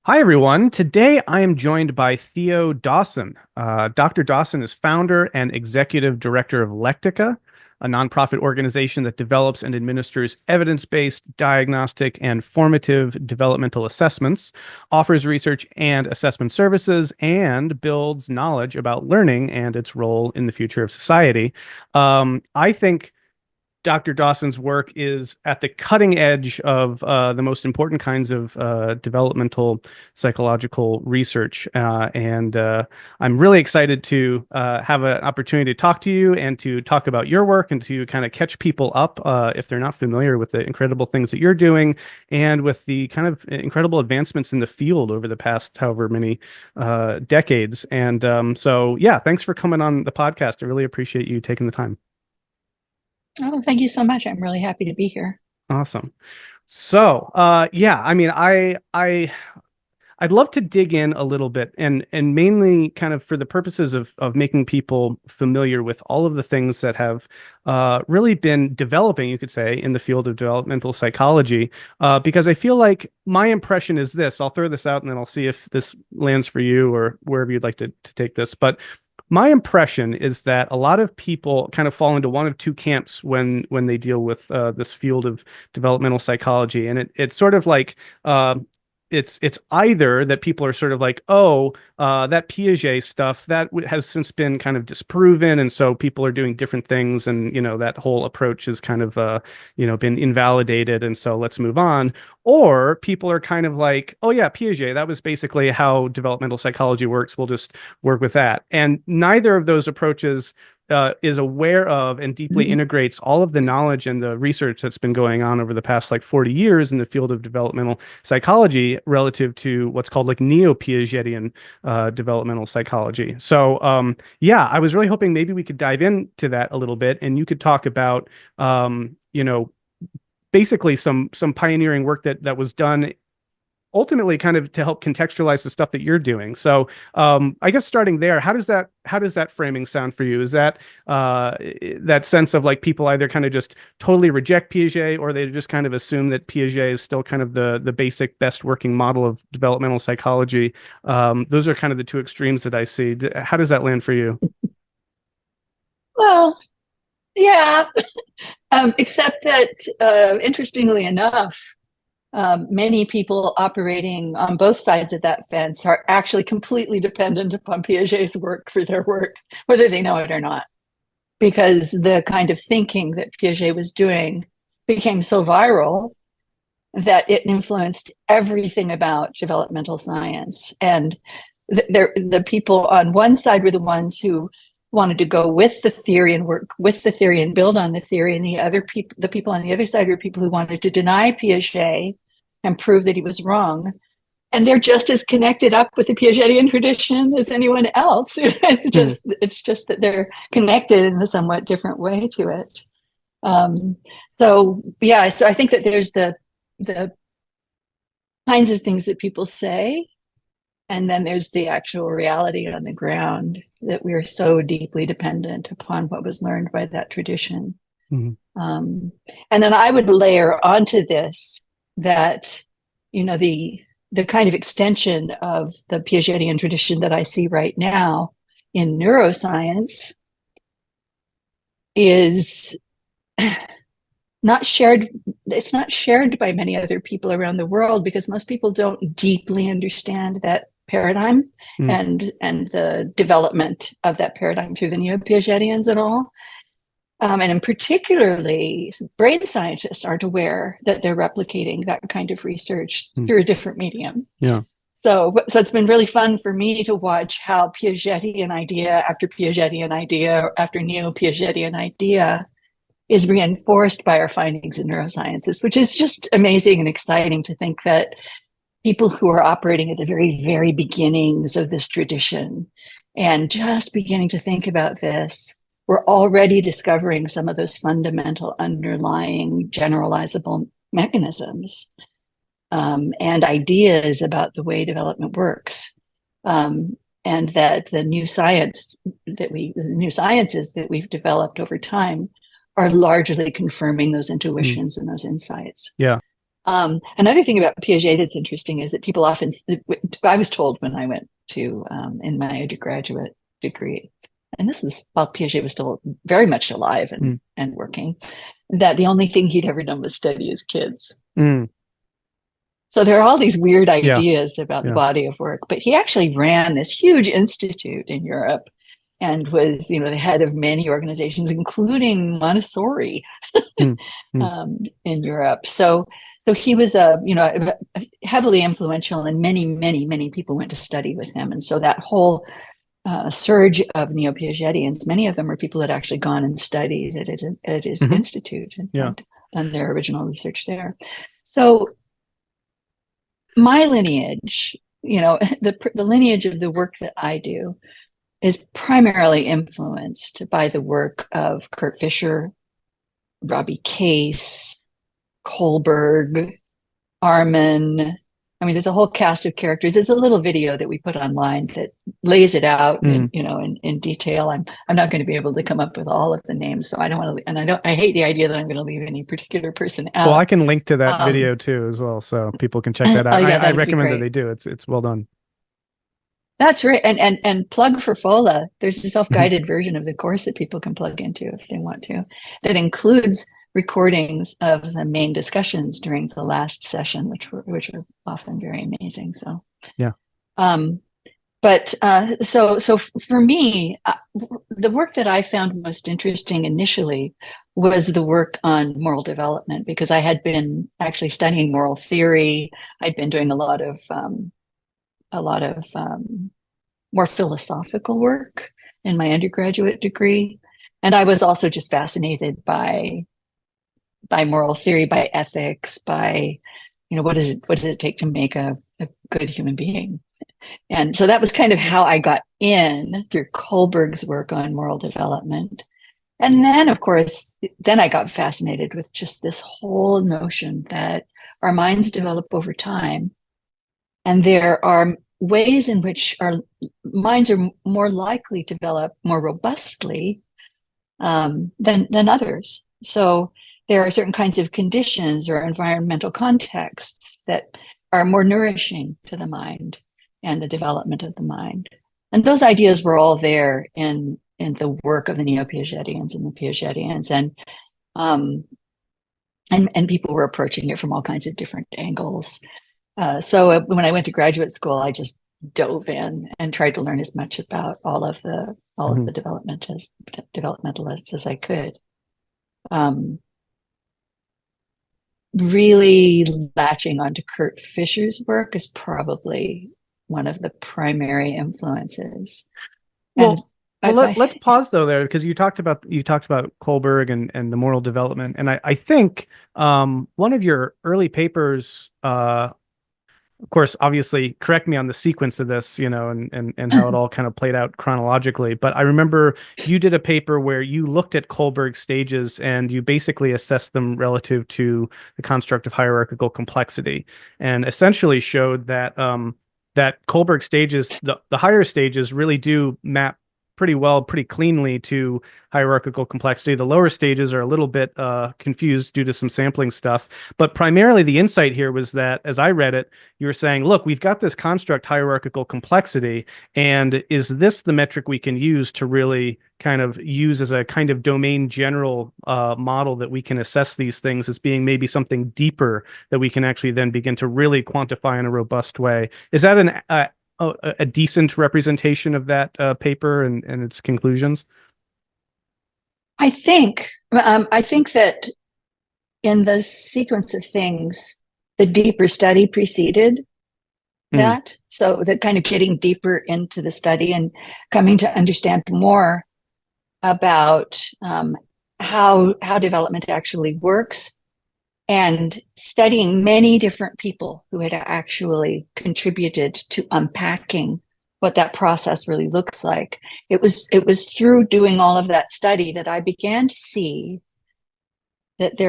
Hi, everyone. Today I am joined by Theo Dawson. Dr. Dawson is founder and executive director of Lectica, a nonprofit organization that develops and administers evidence-based diagnostic and formative developmental assessments, offers research and assessment services, and builds knowledge about learning and its role in the future of society. I think Dr. Dawson's work is at the cutting edge of the most important kinds of developmental psychological research. And I'm really excited to have an opportunity to talk to you and to talk about your work and to kind of catch people up if they're not familiar with the incredible things that you're doing and with the kind of incredible advancements in the field over the past however many decades. And yeah, thanks for coming on the podcast. I really appreciate you taking the time. Oh, thank you so much. I'm really happy to be here. Awesome. So, yeah, I mean, I'd love to dig in a little bit and mainly kind of for the purposes of making people familiar with all of the things that have really been developing, you could say, in the field of developmental psychology. Because I feel like my impression is this. I'll throw this out and then I'll see if this lands for you or wherever you'd like to take this. But my impression is that a lot of people kind of fall into one of two camps when they deal with this field of developmental psychology, and it's sort of like it's either that people are sort of like, oh, that Piaget stuff that has since been kind of disproven, and so people are doing different things, and that whole approach is kind of been invalidated, and so let's move on. Or people are kind of like, oh yeah, Piaget, that was basically how developmental psychology works. We'll just work with that. And neither of those approaches is aware of and deeply Mhm. integrates all of the knowledge and the research that's been going on over the past like 40 years in the field of developmental psychology relative to what's called like Neo-Piagetian developmental psychology. So yeah, I was really hoping maybe we could dive into that a little bit and you could talk about basically some pioneering work that was done ultimately kind of to help contextualize the stuff that you're doing. So I guess starting there, how does that framing sound for you? Is that that sense of like people either kind of just totally reject Piaget or they just kind of assume that Piaget is still kind of the basic best working model of developmental psychology? Those are kind of the two extremes that I see. How does that land for you? Well, yeah, except that interestingly enough, many people operating on both sides of that fence are actually completely dependent upon Piaget's work for their work, whether they know it or not, because the kind of thinking that Piaget was doing became so viral that it influenced everything about developmental science. And the people on one side were the ones who wanted to go with the theory and work with the theory and build on the theory, and the people on the other side were people who wanted to deny Piaget and prove that he was wrong. And they're just as connected up with the Piagetian tradition as anyone else. Hmm. It's just that they're connected in a somewhat different way to it. Um, so yeah, so I think that there's the kinds of things that people say, and then there's the actual reality on the ground that we're so deeply dependent upon what was learned by that tradition. Mhm. Um, and then I would layer onto this that, the kind of extension of the Piagetian tradition that I see right now in neuroscience is not shared. It's not shared by many other people around the world because most people don't deeply understand that paradigm Mhm. and the development of that paradigm through the Neo-Piagetians and all. And in particularly, brain scientists aren't aware that they're replicating that kind of research Mhm. through a different medium. Yeah. So it's been really fun for me to watch how Piagetian idea after Piagetian idea after Neo-Piagetian idea is reinforced by our findings in neurosciences, which is just amazing and exciting to think that people who are operating at the very, very beginnings of this tradition and just beginning to think about this, we're already discovering some of those fundamental underlying generalizable mechanisms and ideas about the way development works. And that the new sciences that we've developed over time are largely confirming those Mhm. intuitions and those insights. Yeah. Another thing about Piaget that's interesting is that people often, I was told when I went to, in my undergraduate degree, and this was while Piaget was still very much alive and working, that the only thing he'd ever done was study his kids. Mm. So there are all these weird Yeah. ideas about the body of work, but he actually ran this huge institute in Europe and was, the head of many organizations, including Montessori Mm. in Europe. So he was heavily influential, and many, many, many people went to study with him. And so that whole surge of Neo-Piagetians, many of them were people that had actually gone and studied at his institute and done their original research there. So my lineage, the lineage of the work that I do is primarily influenced by the work of Kurt Fischer, Robbie Case, Kohlberg, Armin. I mean, there's a whole cast of characters. There's a little video that we put online that lays it out, in detail. I'm not going to be able to come up with all of the names, so I don't want to. And I hate the idea that I'm going to leave any particular person out. Well, I can link to that video too as well, so people can check that out. I recommend that they do. It's well done. That's right. And plug for FOLA. There's a self-guided version of the course that people can plug into if they want to, that includes recordings of the main discussions during the last session, which are often very amazing. So yeah. So for me, the work that I found most interesting initially was the work on moral development, because I had been actually studying moral theory. I'd been doing a lot of more philosophical work in my undergraduate degree, and I was also just fascinated by moral theory, by ethics, by what does it take to make a good human being. And so that was kind of how I got in through Kohlberg's work on moral development. And then, of course, I got fascinated with just this whole notion that our minds develop over time, and there are ways in which our minds are more likely to develop more robustly than others. So there are certain kinds of conditions or environmental contexts that are more nourishing to the mind and the development of the mind. And those ideas were all there in the work of the Neo-Piagetians and the Piagetians, and people were approaching it from all kinds of different angles. So when I went to graduate school, I just dove in and tried to learn as much about all of the developmentalists as I could. Really latching onto Kurt Fischer's work is probably one of the primary influences. Let's pause though there, because you talked about Kohlberg and the moral development, and I think one of your early papers, of course, obviously, correct me on the sequence of this, and how it all kind of played out chronologically. But I remember you did a paper where you looked at Kohlberg stages and you basically assessed them relative to the construct of hierarchical complexity, and essentially showed that that Kohlberg stages, the higher stages, really do map pretty cleanly to hierarchical complexity. The lower stages are a little bit confused due to some sampling stuff, but primarily the insight here was that, as I read it, you were saying, look, we've got this construct hierarchical complexity, and is this the metric we can use to really kind of use as a kind of domain general model that we can assess these things as being maybe something deeper that we can actually then begin to really quantify in a robust way? Is that a decent representation of that paper and its conclusions? I think that in the sequence of things, the deeper study preceded that. So that kind of getting deeper into the study and coming to understand more about how development actually works, and studying many different people who had actually contributed to unpacking what that process really looks like. It was through doing all of that study that I began to see that they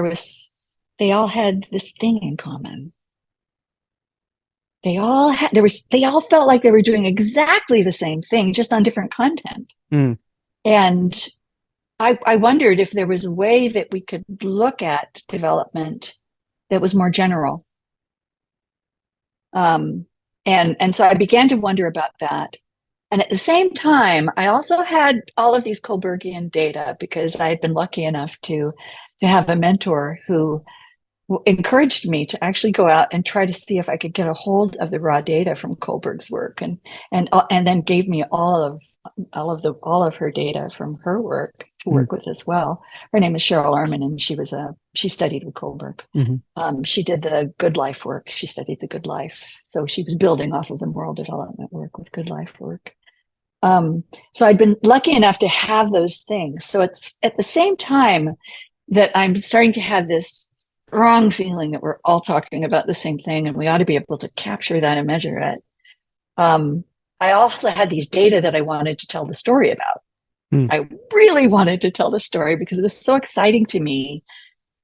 all had this thing in common. They all felt like they were doing exactly the same thing, just on different content. And I wondered if there was a way that we could look at development that was more general. And so I began to wonder about that. And at the same time, I also had all of these Kohlbergian data because I had been lucky enough to have a mentor who encouraged me to actually go out and try to see if I could get a hold of the raw data from Kohlberg's work, and then gave me all of her data from her work to work with as well. Her name is Cheryl Arman, and she studied with Kohlberg. She did the Good Life work. She studied the Good Life, so she was building off of the moral development work with Good Life work. So I'd been lucky enough to have those things. So it's at the same time that I'm starting to have this strong feeling that we're all talking about the same thing, and we ought to be able to capture that and measure it. I also had these data that I wanted to tell the story about. I really wanted to tell the story because it was so exciting to me,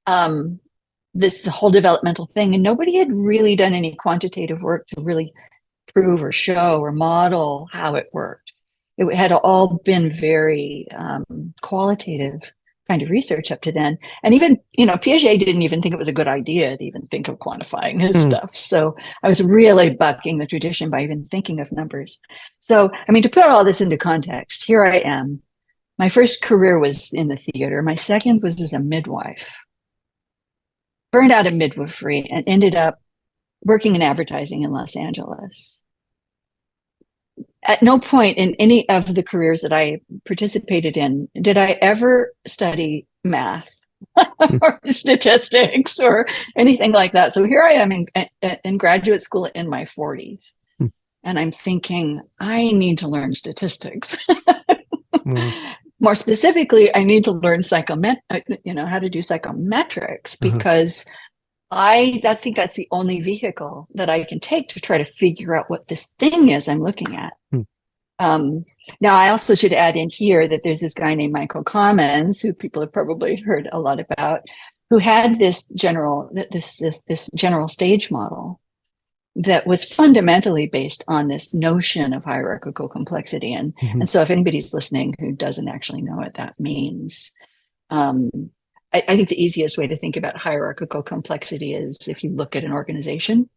the whole developmental thing. And nobody had really done any quantitative work to really prove or show or model how it worked. It had all been very qualitative kind of research up to then. And even, Piaget didn't even think it was a good idea to even think of quantifying his stuff. So I was really bucking the tradition by even thinking of numbers. So, to put all this into context, here I am. My first career was in the theater. My second was as a midwife. Burned out of midwifery and ended up working in advertising in Los Angeles. At no point in any of the careers that I participated in did I ever study math or statistics or anything like that. So here I am in graduate school in my 40s, and I'm thinking, I need to learn statistics. More specifically, I need to learn how to do psychometrics, because I think that's the only vehicle that I can take to try to figure out what this thing is I'm looking at. Now, I also should add in here that there's this guy named Michael Commons, who people have probably heard a lot about, who had this general stage model that was fundamentally based on this notion of hierarchical complexity. And so if anybody's listening who doesn't actually know what that means, I think the easiest way to think about hierarchical complexity is if you look at an organization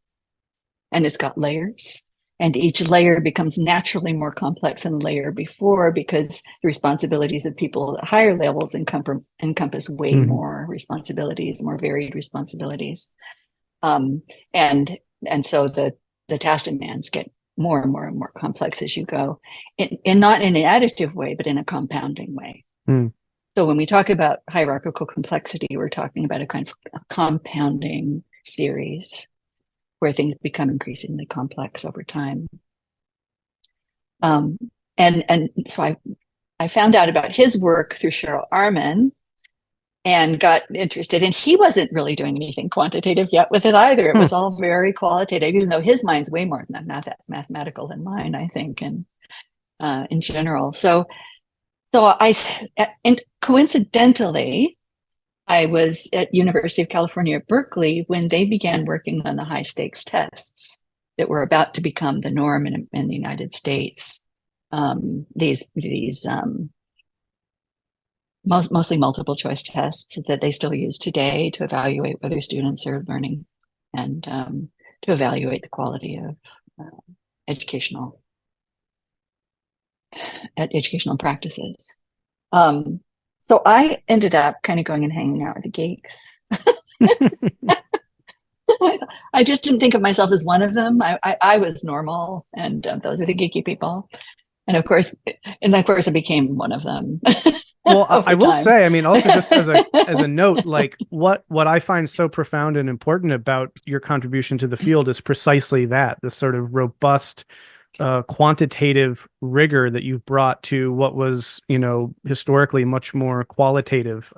and it's got layers, and each layer becomes naturally more complex than the layer before, because the responsibilities of people at higher levels encompass way more responsibilities, more varied responsibilities. And so the task demands get more and more and more complex as you go, and not in an additive way, but in a compounding way. So when we talk about hierarchical complexity, we're talking about a kind of compounding series where things become increasingly complex over time. And so I found out about his work through Cheryl Arman and got interested. And he wasn't really doing anything quantitative yet with it either. It was all very qualitative, even though his mind's way more mathematical than mine, I think, and in general. So coincidentally, I was at University of California at Berkeley when they began working on the high stakes tests that were about to become the norm in the United States. These mostly multiple choice tests that they still use today to evaluate whether students are learning and to evaluate the quality of educational practices. So I ended up kind of going and hanging out with the geeks. I just didn't think of myself as one of them. I was normal, and those are the geeky people. And of course, I became one of them. Well, I will say, also just as a note, like what I find so profound and important about your contribution to the field is precisely that, this sort of robust quantitative rigor that you've brought to what was, historically much more qualitative,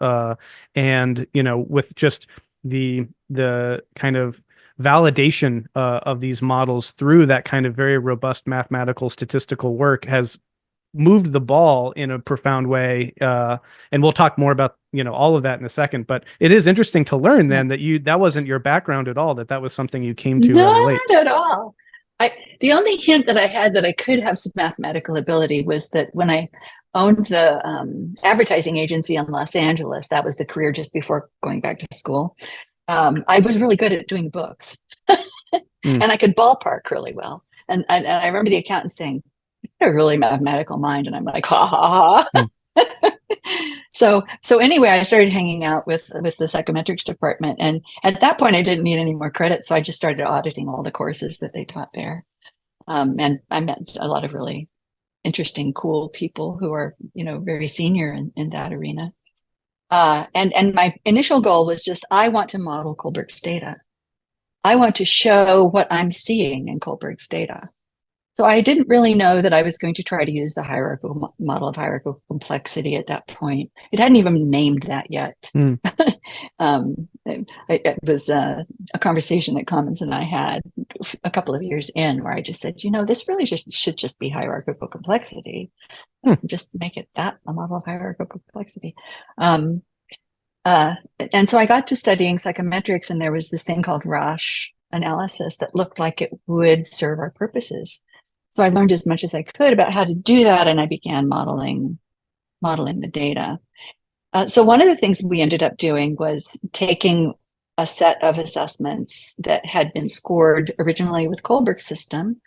and, with just the kind of validation of these models through that kind of very robust mathematical statistical work has moved the ball in a profound way. And we'll talk more about, all of that in a second, but it is interesting to learn then that wasn't your background at all, that was something you came to really late. Not at all. The only hint that I had that I could have some mathematical ability was that when I owned the advertising agency in Los Angeles, that was the career just before going back to school. I was really good at doing books, Mm. and I could ballpark really well. And I remember the accountant saying, "You have a really mathematical mind," and I'm like, "Ha ha Mm. ha." So anyway, I started hanging out with the psychometrics department, and at that point, I didn't need any more credit, so I just started auditing all the courses that they taught there. And I met a lot of really interesting, cool people who are, very senior in that arena. And my initial goal was just, I want to model Kohlberg's data. I want to show what I'm seeing in Kohlberg's data. So I didn't really know that I was going to try to use the hierarchical model of hierarchical complexity at that point. It hadn't even named that yet. Mm. It was a conversation that Commons and I had a couple of years in, where I just said, this really should just be hierarchical complexity. Mm. Just make it that, a model of hierarchical complexity. And so I got to studying psychometrics, and there was this thing called Rasch analysis that looked like it would serve our purposes. So I learned as much as I could about how to do that, and I began modeling the data. So one of the things we ended up doing was taking a set of assessments that had been scored originally with Kohlberg's system,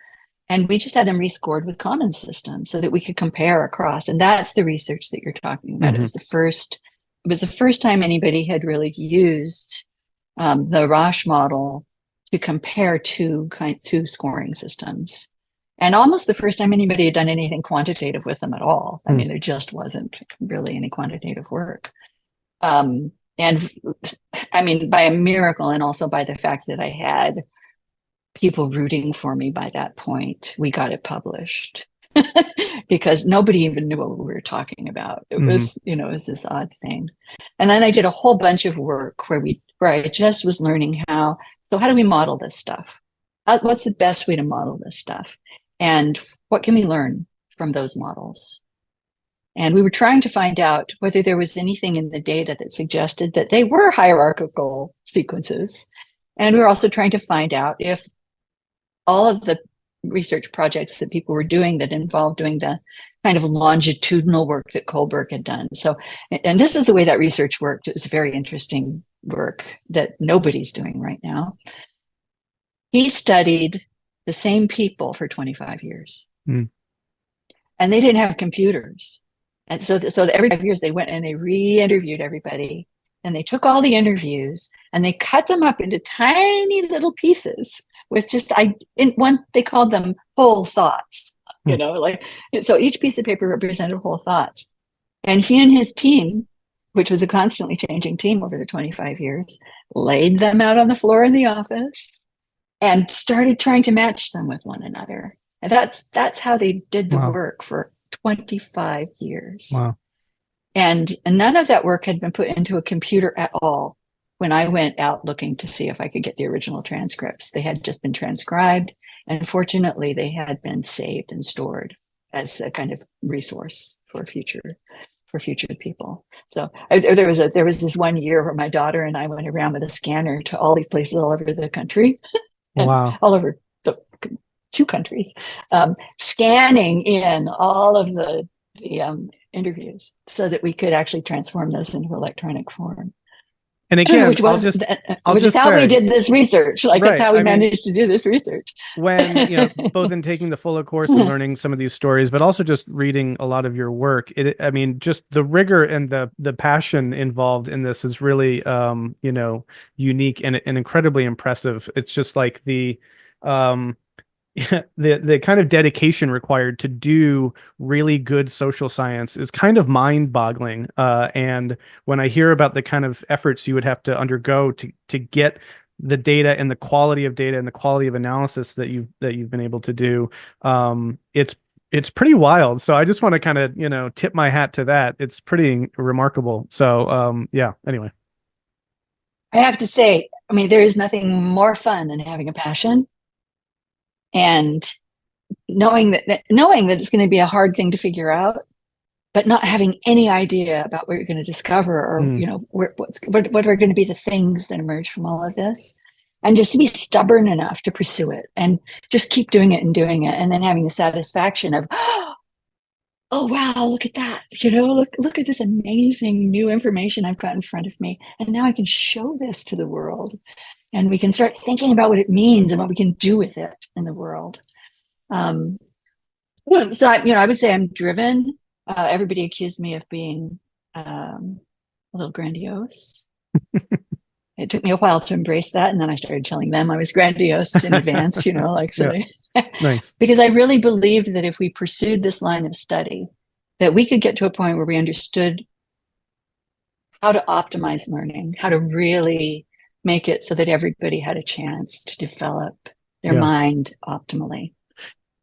and we just had them rescored with Common system so that we could compare across. And that's the research that you're talking about. Mm-hmm. It was the first time anybody had really used the Rasch model to compare two scoring systems. And almost the first time anybody had done anything quantitative with them at all. I mean, there just wasn't really any quantitative work. And I mean, by a miracle, and also by the fact that I had people rooting for me by that point, we got it published. Because nobody even knew what we were talking about. It was, it was this odd thing. And then I did a whole bunch of work where I just was learning how do we model this stuff? What's the best way to model this stuff? And what can we learn from those models? And we were trying to find out whether there was anything in the data that suggested that they were hierarchical sequences. And we were also trying to find out if all of the research projects that people were doing that involved doing the kind of longitudinal work that Kohlberg had done. So, and this is the way that research worked. It was very interesting work that nobody's doing right now. He studied the same people for 25 years. And they didn't have computers. And so every 5 years they went and they re-interviewed everybody. And they took all the interviews and they cut them up into tiny little pieces with just, they called them whole thoughts, so each piece of paper represented whole thoughts. And he and his team, which was a constantly changing team over the 25 years, laid them out on the floor in the office and started trying to match them with one another. And that's how they did the work for 25 years. Wow. And none of that work had been put into a computer at all when I went out looking to see if I could get the original transcripts. They had just been transcribed, and fortunately they had been saved and stored as a kind of resource for future people. So there was this one year where my daughter and I went around with a scanner to all these places all over the country, and all over the 2 countries, scanning in all of the interviews so that we could actually transform those into electronic form. And again, which is how we did this research. That's how we managed to do this research. When, both in taking the Fuller course and learning some of these stories, but also just reading a lot of your work, just the rigor and the passion involved in this is really, unique and incredibly impressive. It's just like the kind of dedication required to do really good social science is kind of mind-boggling. And when I hear about the kind of efforts you would have to undergo to get the data and the quality of data and the quality of analysis that you've been able to do, it's pretty wild. So I just want to kind of, tip my hat to that. It's pretty remarkable. So anyway. I have to say, there is nothing more fun than having a passion and knowing that it's going to be a hard thing to figure out, but not having any idea about what you're going to discover or what are going to be the things that emerge from all of this, and just to be stubborn enough to pursue it and just keep doing it, and then having the satisfaction of, oh wow, look at that. Look at this amazing new information I've got in front of me. And now I can show this to the world. And we can start thinking about what it means and what we can do with it in the world. Um, so I would say I'm driven. Everybody accused me of being a little grandiose. It took me a while to embrace that, and then I started telling them I was grandiose in advance. Like so. Yeah. Nice. Because I really believed that if we pursued this line of study, that we could get to a point where we understood how to optimize learning, how to really make it so that everybody had a chance to develop their Yeah. mind optimally.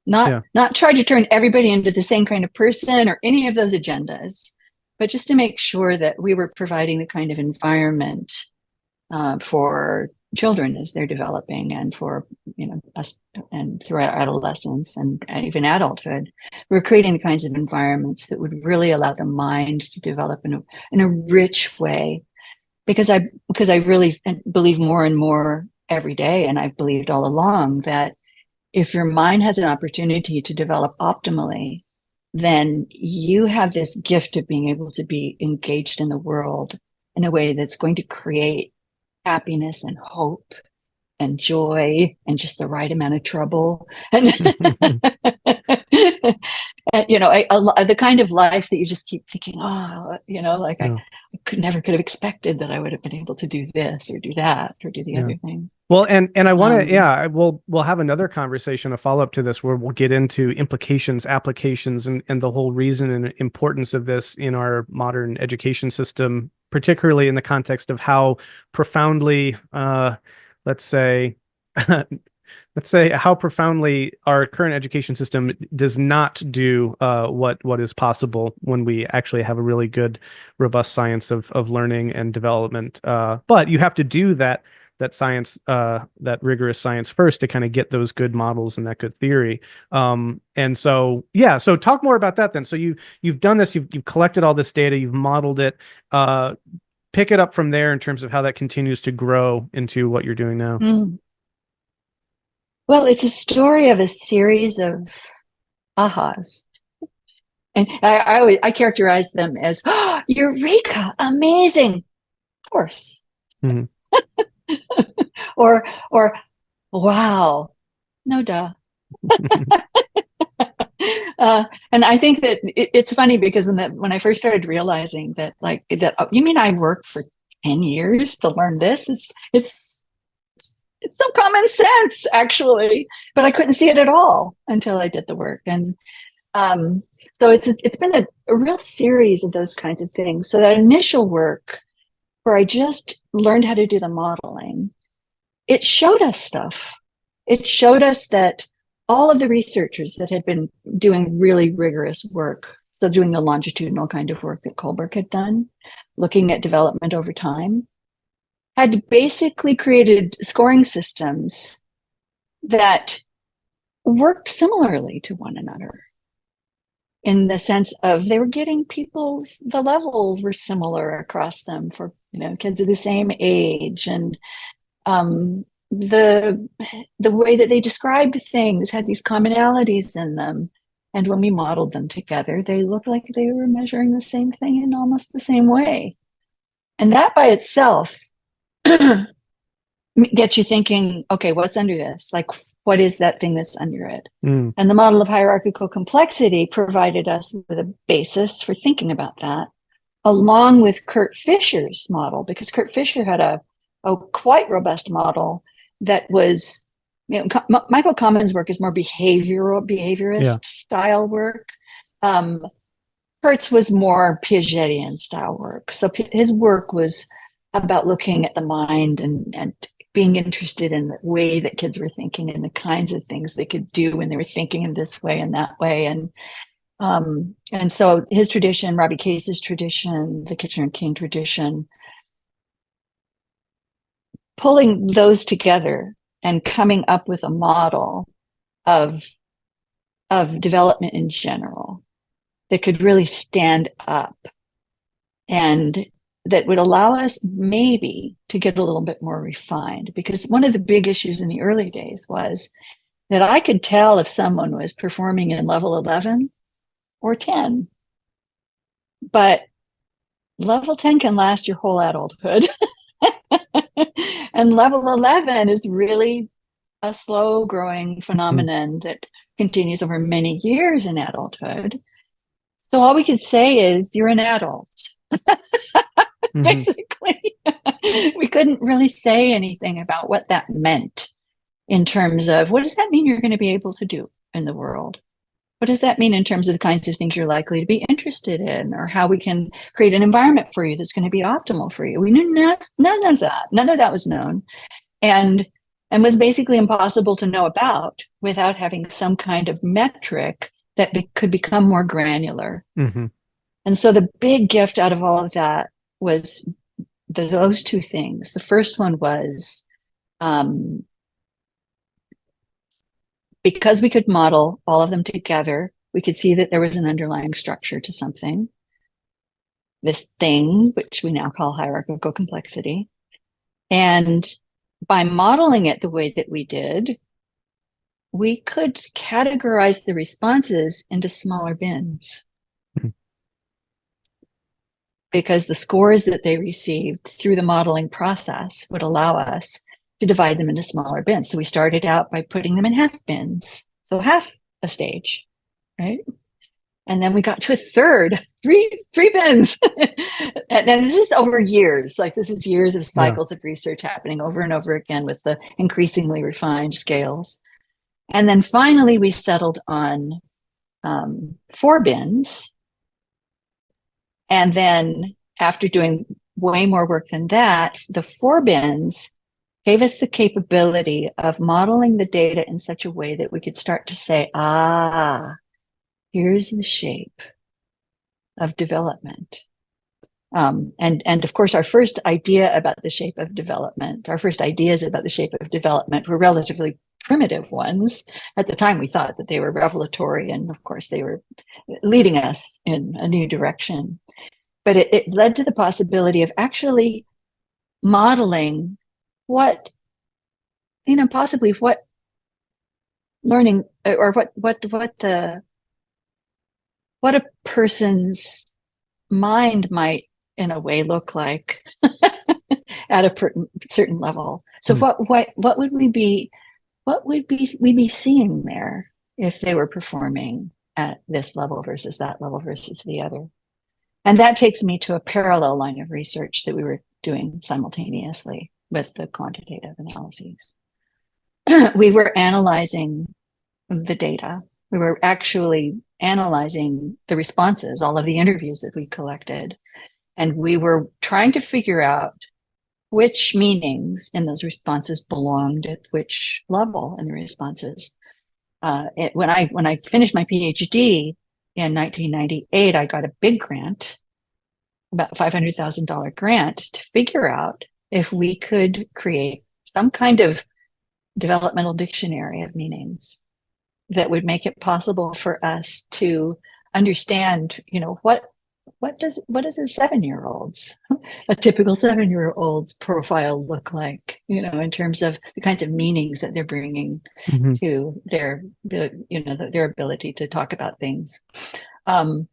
Yeah. Not try to turn everybody into the same kind of person or any of those agendas, but just to make sure that we were providing the kind of environment for children as they're developing, and for us, and throughout adolescence and even adulthood. We're creating the kinds of environments that would really allow the mind to develop in a rich way, because I really believe more and more every day, and I've believed all along, that if your mind has an opportunity to develop optimally, then you have this gift of being able to be engaged in the world in a way that's going to create happiness and hope and joy and just the right amount of trouble. And, and the kind of life that you just keep thinking, like Yeah. I could have expected that I would have been able to do this or do that or do the Yeah. other thing. Well, and I want to, we'll have another conversation, a follow up to this, where we'll get into implications, applications, and the whole reason and importance of this in our modern education system, particularly in the context of how profoundly, let's say, how profoundly our current education system does not do what is possible when we actually have a really good, robust science of learning and development. But you have to do that science, that rigorous science first to kind of get those good models and that good theory. And so, yeah, so talk more about that then. So you've done this, you've collected all this data, you've modeled it, pick it up from there in terms of how that continues to grow into what you're doing now. Well, it's a story of a series of ahas. And I characterize them as, oh, eureka, amazing, of course. Mm-hmm. or wow, no duh. And I think that it's funny because when I first started realizing that, oh, you mean I worked for 10 years to learn this? It's some common sense, actually, but I couldn't see it at all until I did the work. And so it's been a real series of those kinds of things. So that initial work where I just learned how to do the modeling, it showed us stuff. It showed us that all of the researchers that had been doing really rigorous work, so doing the longitudinal kind of work that Kohlberg had done, looking at development over time, had basically created scoring systems that worked similarly to one another, in the sense of they were getting the levels were similar across them for kids of the same age, and the way that they described things had these commonalities in them. And when we modeled them together, they looked like they were measuring the same thing in almost the same way. And that by itself gets you thinking, okay, what's under this? Like, what is that thing that's under it? And the model of hierarchical complexity provided us with a basis for thinking about that, along with Kurt Fischer's model, because Kurt Fischer had a quite robust model that was, Michael Common's work is more behaviorist style work. Kurt's was more Piagetian style work. So his work was about looking at the mind and being interested in the way that kids were thinking and the kinds of things they could do when they were thinking in this way and that way. And so his tradition, Robbie Case's tradition, the Kitchener and King tradition, pulling those together and coming up with a model of development in general that could really stand up and that would allow us maybe to get a little bit more refined. Because one of the big issues in the early days was that I could tell if someone was performing in level 11 or 10. But level 10 can last your whole adulthood. And level 11 is really a slow growing phenomenon that continues over many years in adulthood. So all we could say is you're an adult. Basically, we couldn't really say anything about what that meant in terms of what does that mean you're going to be able to do in the world? What does that mean in terms of the kinds of things you're likely to be interested in, or how we can create an environment for you that's going to be optimal for you? We knew none of that. None of that was known, and was basically impossible to know about without having some kind of metric that could become more granular. And so the big gift out of all of that was those two things. The first one was because we could model all of them together, we could see that there was an underlying structure to something, this thing, which we now call hierarchical complexity. And by modeling it the way that we did, we could categorize the responses into smaller bins. Because the scores that they received through the modeling process would allow us to divide them into smaller bins. So we started out by putting them in half bins. So half a stage, right? And then we got to a third, three bins. And this is over years. Like this is years of cycles of research happening over and over again with the increasingly refined scales. And then finally we settled on 4 bins. And then after doing way more work than that, the 4 bins gave us the capability of modeling the data in such a way that we could start to say, here's the shape of development. And of course, our first idea about the shape of development, our first ideas about the shape of development were relatively primitive ones. At the time, we thought that they were revelatory, and of course, they were leading us in a new direction. But it led to the possibility of actually modeling what, possibly what learning or what a person's mind might, in a way, look like at a certain level. So what would we be seeing there if they were performing at this level versus that level versus the other? And that takes me to a parallel line of research that we were doing simultaneously with the quantitative analyses. We were analyzing the data. We were actually analyzing the responses, all of the interviews that we collected. And we were trying to figure out which meanings in those responses belonged at which level in the responses. When I finished my PhD in 1998, I got a big grant, about $500,000 grant, to figure out if we could create some kind of developmental dictionary of meanings that would make it possible for us to understand, what does a 7-year-old's, a typical 7-year-old's profile look like, in terms of the kinds of meanings that they're bringing to their ability to talk about things. And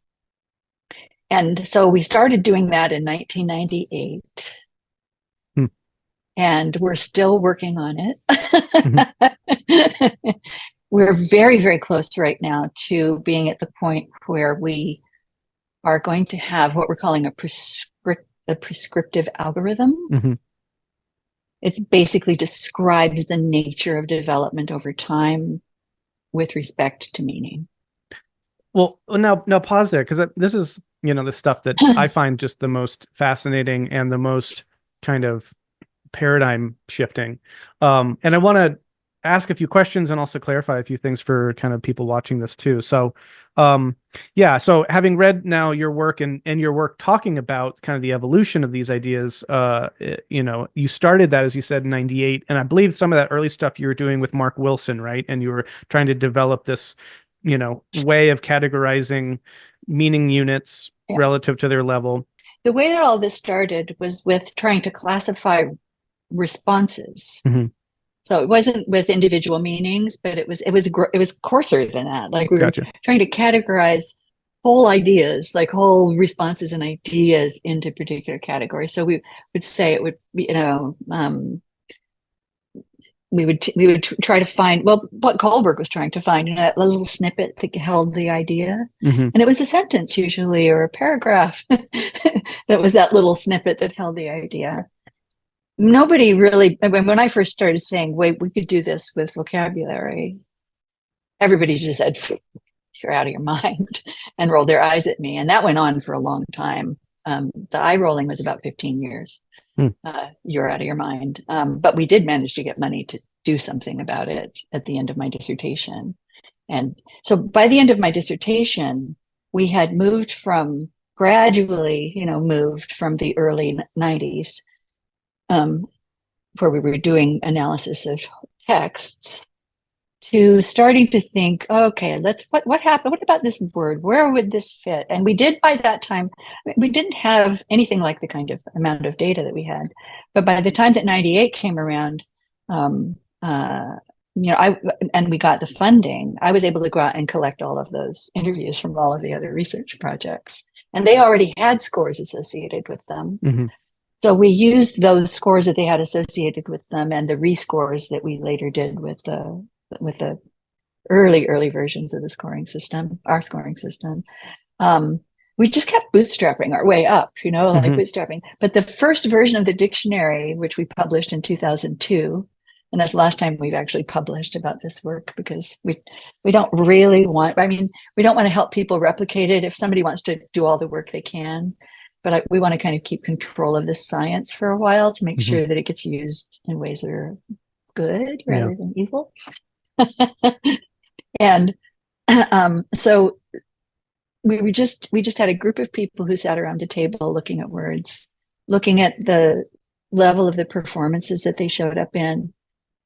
so we started doing that in 1998. And we're still working on it. We're very, very close right now to being at the point where we are going to have what we're calling a prescriptive algorithm. It basically describes the nature of development over time with respect to meaning. Well, now pause there, because this is, the stuff that I find just the most fascinating and the most kind of paradigm shifting. And I want to ask a few questions and also clarify a few things for kind of people watching this too. So, so having read now your work and your work talking about kind of the evolution of these ideas, you started that, as you said, in 98. And I believe some of that early stuff you were doing with Mark Wilson, right? And you were trying to develop this, way of categorizing meaning units relative to their level. The way that all this started was with trying to classify responses. So it wasn't with individual meanings, but it was coarser than that. Like we were trying to categorize whole ideas, like whole responses and ideas into particular categories. So we would say it would be, we would try to find, well, what Kohlberg was trying to find, a little snippet that held the idea. Mm-hmm. And it was a sentence usually, or a paragraph that was that little snippet that held the idea. Nobody really, when I first started saying, wait, we could do this with vocabulary, everybody just said, you're out of your mind, and rolled their eyes at me. And that went on for a long time. The eye rolling was about 15 years. You're out of your mind. But we did manage to get money to do something about it at the end of my dissertation. And so by the end of my dissertation, we had moved from gradually, moved from the early 90s, where we were doing analysis of texts, to starting to think, okay, what happened? What about this word? Where would this fit? And we did, by that time, we didn't have anything like the kind of amount of data that we had. But by the time that 98 came around, and we got the funding, I was able to go out and collect all of those interviews from all of the other research projects. And they already had scores associated with them. Mm-hmm. So we used those scores that they had associated with them and the rescores that we later did with the early versions of the scoring system, our scoring system. We just kept bootstrapping our way up, like bootstrapping. But the first version of the dictionary, which we published in 2002, and that's the last time we've actually published about this work, because we don't really want, we don't want to help people replicate it. If somebody wants to do all the work, they can. But we want to kind of keep control of this science for a while to make sure that it gets used in ways that are good rather than evil. And so we just had a group of people who sat around a table looking at words, looking at the level of the performances that they showed up in,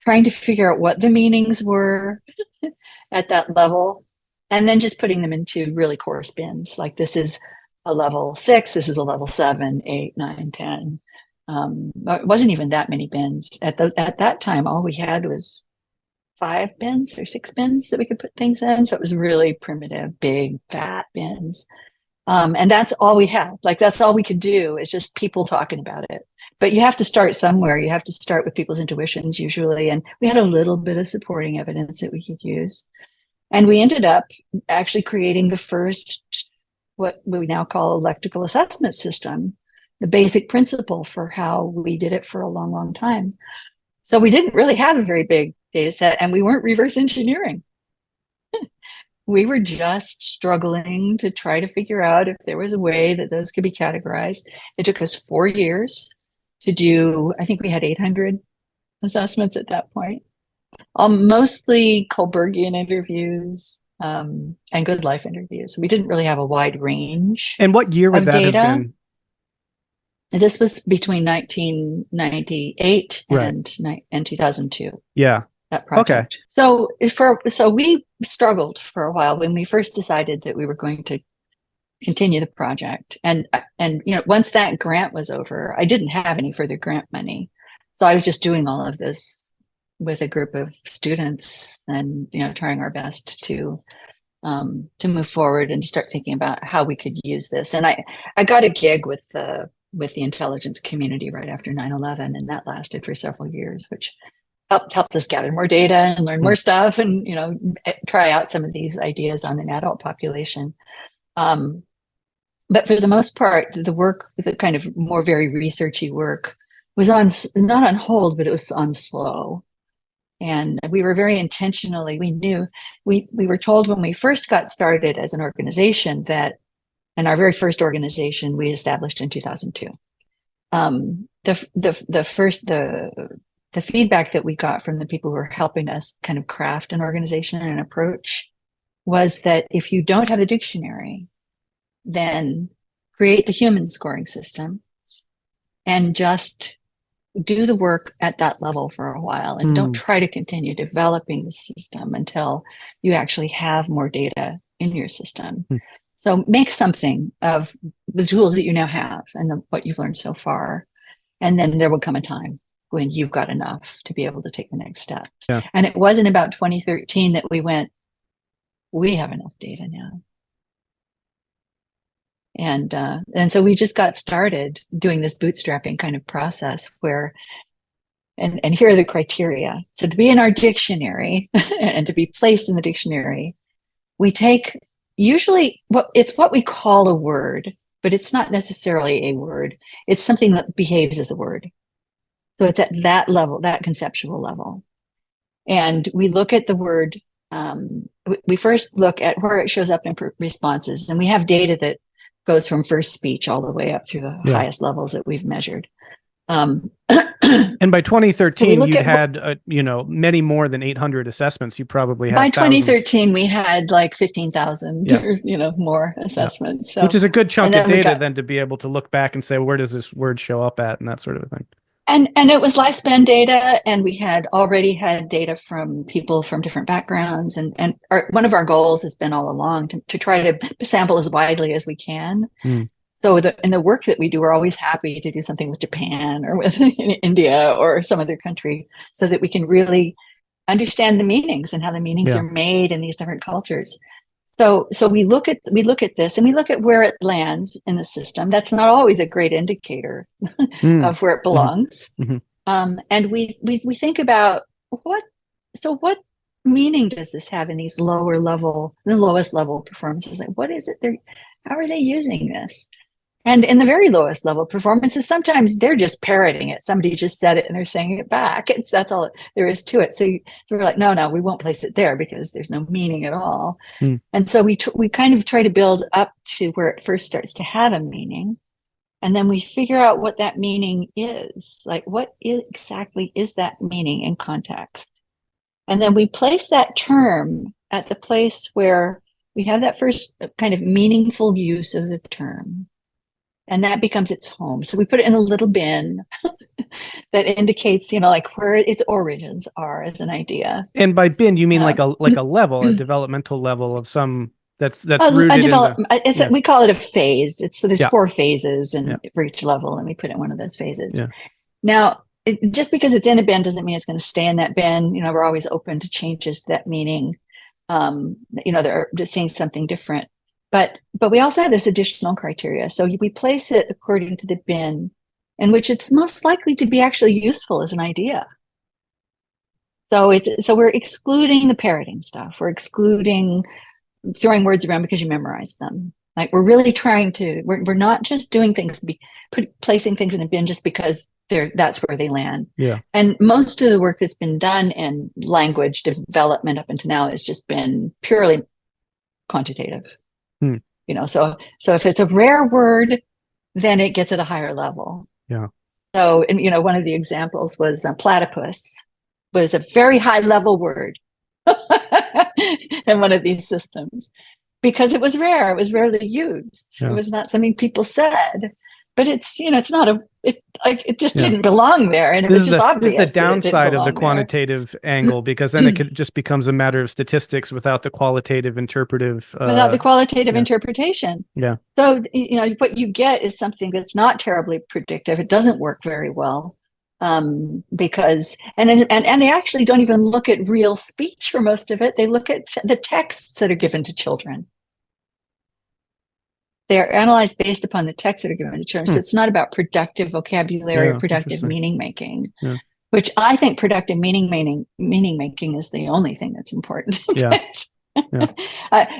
trying to figure out what the meanings were at that level, and then just putting them into really coarse bins. Like, this is a level 6, this is a level 7, 8, 9, 10. It wasn't even that many bins. At that time, all we had was 5 bins or 6 bins that we could put things in. So it was really primitive, big, fat bins. And that's all we had. Like, that's all we could do, is just people talking about it. But you have to start somewhere. You have to start with people's intuitions usually. And we had a little bit of supporting evidence that we could use. And we ended up actually creating the first, what we now call electrical assessment system, the basic principle for how we did it for a long, long time. So we didn't really have a very big data set, and we weren't reverse engineering. We were just struggling to try to figure out if there was a way that those could be categorized. It took us 4 years to do, I think we had 800 assessments at that point. Mostly Kohlbergian interviews and good life interviews. We didn't really have a wide range. And what year would that data. have been? This was between 1998 and 2002. Yeah. That project. Okay. So we struggled for a while when we first decided that we were going to continue the project. And once that grant was over, I didn't have any further grant money. So I was just doing all of this with a group of students and, trying our best to move forward and to start thinking about how we could use this. And I got a gig with the intelligence community right after 9/11, and that lasted for several years, which helped us gather more data and learn more stuff and, try out some of these ideas on an adult population. But for the most part, the work, the kind of more very researchy work, was not on hold, but it was on slow. And we were very intentionally, we were told when we first got started as an organization that, and our very first organization we established in 2002. The feedback that we got from the people who were helping us kind of craft an organization and an approach was that if you don't have the dictionary, then create the human scoring system and just do the work at that level for a while, and don't try to continue developing the system until you actually have more data in your system. So make something of the tools that you now have and what you've learned so far. And then there will come a time when you've got enough to be able to take the next step. Yeah. And it wasn't about 2013 that we went, we have enough data now. And so we just got started doing this bootstrapping kind of process where, and here are the criteria. So to be in our dictionary and to be placed in the dictionary, we take usually it's what we call a word, but it's not necessarily a word. It's something that behaves as a word. So it's at that level, that conceptual level. And we look at the word, we first look at where it shows up in responses. And we have data that goes from first speech all the way up through the highest levels that we've measured. And by 2013, you had, many more than 800 assessments. You probably had by thousands. 2013, we had like 15,000, more assessments. So, which is a good chunk of data then to be able to look back and say, where does this word show up at, and that sort of thing. And it was lifespan data, and we had already had data from people from different backgrounds. And one of our goals has been all along to try to sample as widely as we can. So in the work that we do, we're always happy to do something with Japan or with India or some other country so that we can really understand the meanings and how the meanings are made in these different cultures. So we look at this and we look at where it lands in the system. That's not always a great indicator of where it belongs. And we think about what meaning does this have in these the lowest level performances? Like, what is it? How are they using this? And in the very lowest level performances, sometimes they're just parroting it. Somebody just said it and they're saying it back. That's all there is to it. So we're like, no, we won't place it there because there's no meaning at all. And so we kind of try to build up to where it first starts to have a meaning. And then we figure out what that meaning is. Like, what exactly is that meaning in context? And then we place that term at the place where we have that first kind of meaningful use of the term. And that becomes its home. So we put it in a little bin that indicates, like where its origins are as an idea. And by bin, you mean like a level, a developmental level of some that's rooted in we call it a phase. So there's 4 phases for each level, and we put it in one of those phases. Now, just because it's in a bin doesn't mean it's going to stay in that bin. We're always open to changes to that meaning. They're just seeing something different. But we also have this additional criteria. So we place it according to the bin in which it's most likely to be actually useful as an idea. So we're excluding the parroting stuff. We're excluding throwing words around because you memorize them. Like, we're really trying to, we're not just doing things, placing things in a bin just because that's where they land. And most of the work that's been done in language development up until now has just been purely quantitative. So if it's a rare word, then it gets at a higher level. So, and one of the examples was platypus was a very high level word in one of these systems because it was rare. It was rarely used. It was not something people said, but it's not it just didn't belong there, and it was just obvious. This is the downside of the quantitative angle, because then it just becomes a matter of statistics without the qualitative interpretive interpretation. So what you get is something that's not terribly predictive. It doesn't work very well because and they actually don't even look at real speech for most of it. They look at the texts that are given to children. They're analyzed based upon the texts that are given to children. So it's not about productive vocabulary or productive meaning making, which I think productive meaning making is the only thing that's important.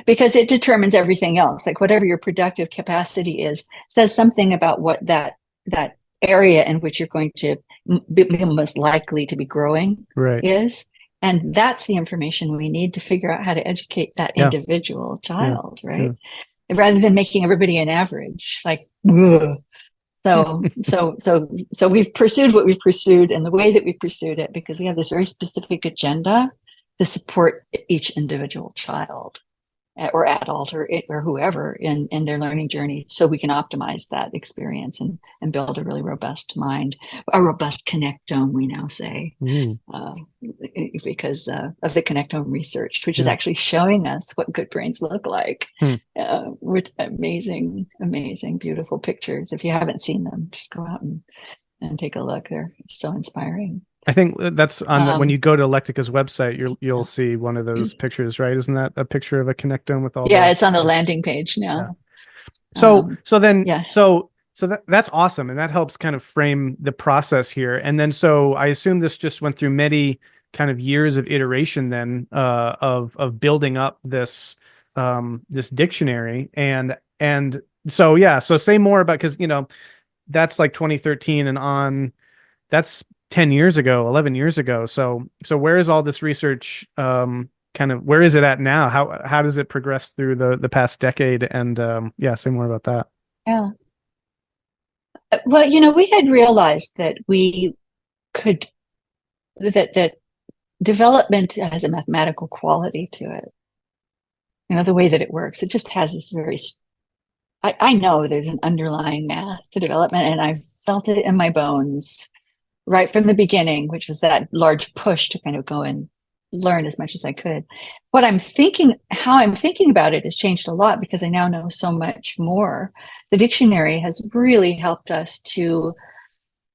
Because it determines everything else. Like, whatever your productive capacity is, says something about what that area in which you're going to be most likely to be growing is. And that's the information we need to figure out how to educate that individual child, right? Rather than making everybody an average, like, so we've pursued what we've pursued and the way that we've pursued it because we have this very specific agenda to support each individual child or adult or whoever in their learning journey, so we can optimize that experience and build a really robust mind, a robust connectome, we now say, because of the connectome research, which is actually showing us what good brains look like with amazing, beautiful pictures. If you haven't seen them, just go out and take a look. They're so inspiring. I think that's on when you go to Lectica's website, you'll see one of those pictures, right? Isn't that a picture of a connectome with all? It's on the landing page now. So so then Yeah. so that's awesome, and that helps kind of frame the process here. And then so I assume this just went through many kind of years of iteration then of building up this dictionary. And so yeah, so say more about, because that's like 2013 and on. That's 10 years ago, 11 years ago. So where is all this research, kind of, where is it at now? How does it progress through the past decade? And yeah, say more about that. Yeah. Well, we had realized that we could that development has a mathematical quality to it. The way that it works, it just has this very. I know there's an underlying math to development, and I've felt it in my bones right from the beginning, which was that large push to kind of go and learn as much as I could. How I'm thinking about it has changed a lot because I now know so much more. The dictionary has really helped us to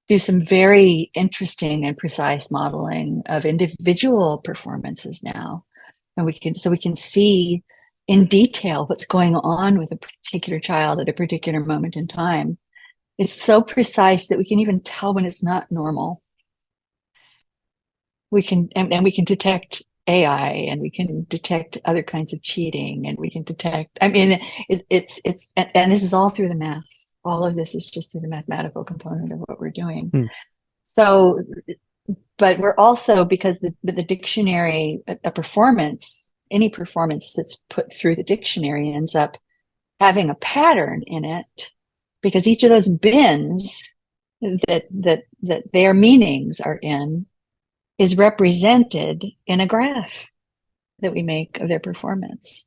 do some very interesting and precise modeling of individual performances now. And we can see in detail what's going on with a particular child at a particular moment in time. It's so precise that we can even tell when it's not normal. We can detect AI, and we can detect other kinds of cheating, and we can detect. I mean, it's and this is all through the math. All of this is just through the mathematical component of what we're doing. Hmm. So, but we're also, because the dictionary, a performance, any performance that's put through the dictionary ends up having a pattern in it, because each of those bins that their meanings are in is represented in a graph that we make of their performance.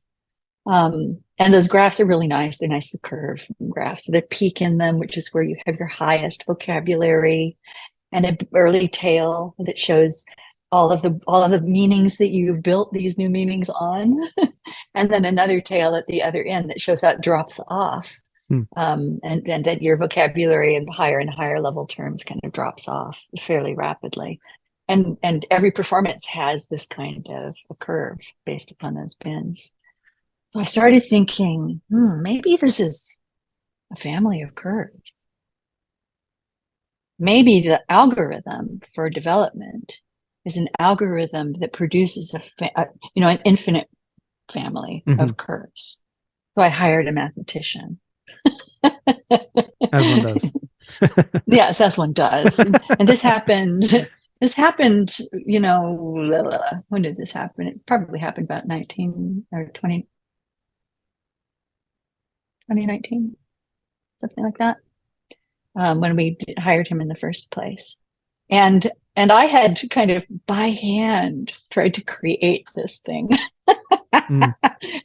And those graphs are really nice. They're nicely curved graphs. So they peak in them, which is where you have your highest vocabulary, and an early tail that shows all of the meanings that you've built these new meanings on, and then another tail at the other end that shows how it drops off. And that your vocabulary in higher and higher level terms kind of drops off fairly rapidly. And every performance has this kind of a curve based upon those bins. So I started thinking, maybe this is a family of curves. Maybe the algorithm for development is an algorithm that produces an infinite family of curves. So I hired a mathematician. As one does. Yes, as one does. And this happened. This happened, when did this happen? It probably happened about 2019, something like that, when we hired him in the first place. And I had to kind of by hand tried to create this thing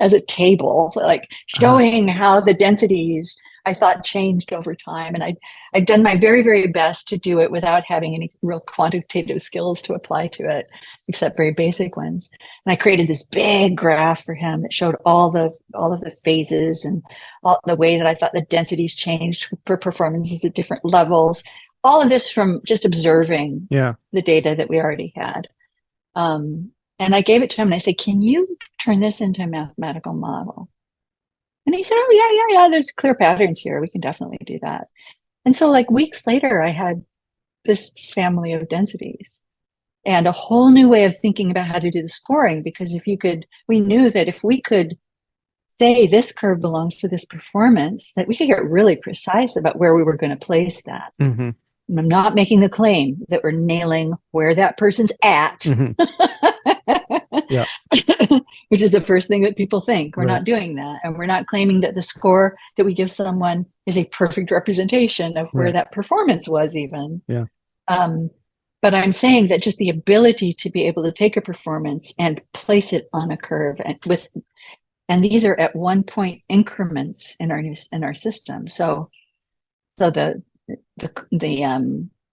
as a table, like showing how the densities I thought changed over time. And I'd done my very, very best to do it without having any real quantitative skills to apply to it, except very basic ones. And I created this big graph for him that showed all of the phases and all the way that I thought the densities changed for performances at different levels. All of this from just observing the data that we already had. And I gave it to him and I said, can you turn this into a mathematical model? And he said, oh, yeah, there's clear patterns here. We can definitely do that. And so like weeks later, I had this family of densities and a whole new way of thinking about how to do the scoring, because we knew that if we could say this curve belongs to this performance, that we could get really precise about where we were going to place that. And I'm not making the claim that we're nailing where that person's at. Yeah. Which is the first thing that people think. We're not doing that. And we're not claiming that the score that we give someone is a perfect representation of where that performance was even. Yeah. But I'm saying that just the ability to be able to take a performance and place it on a curve and these are at 1 point increments in our system. So the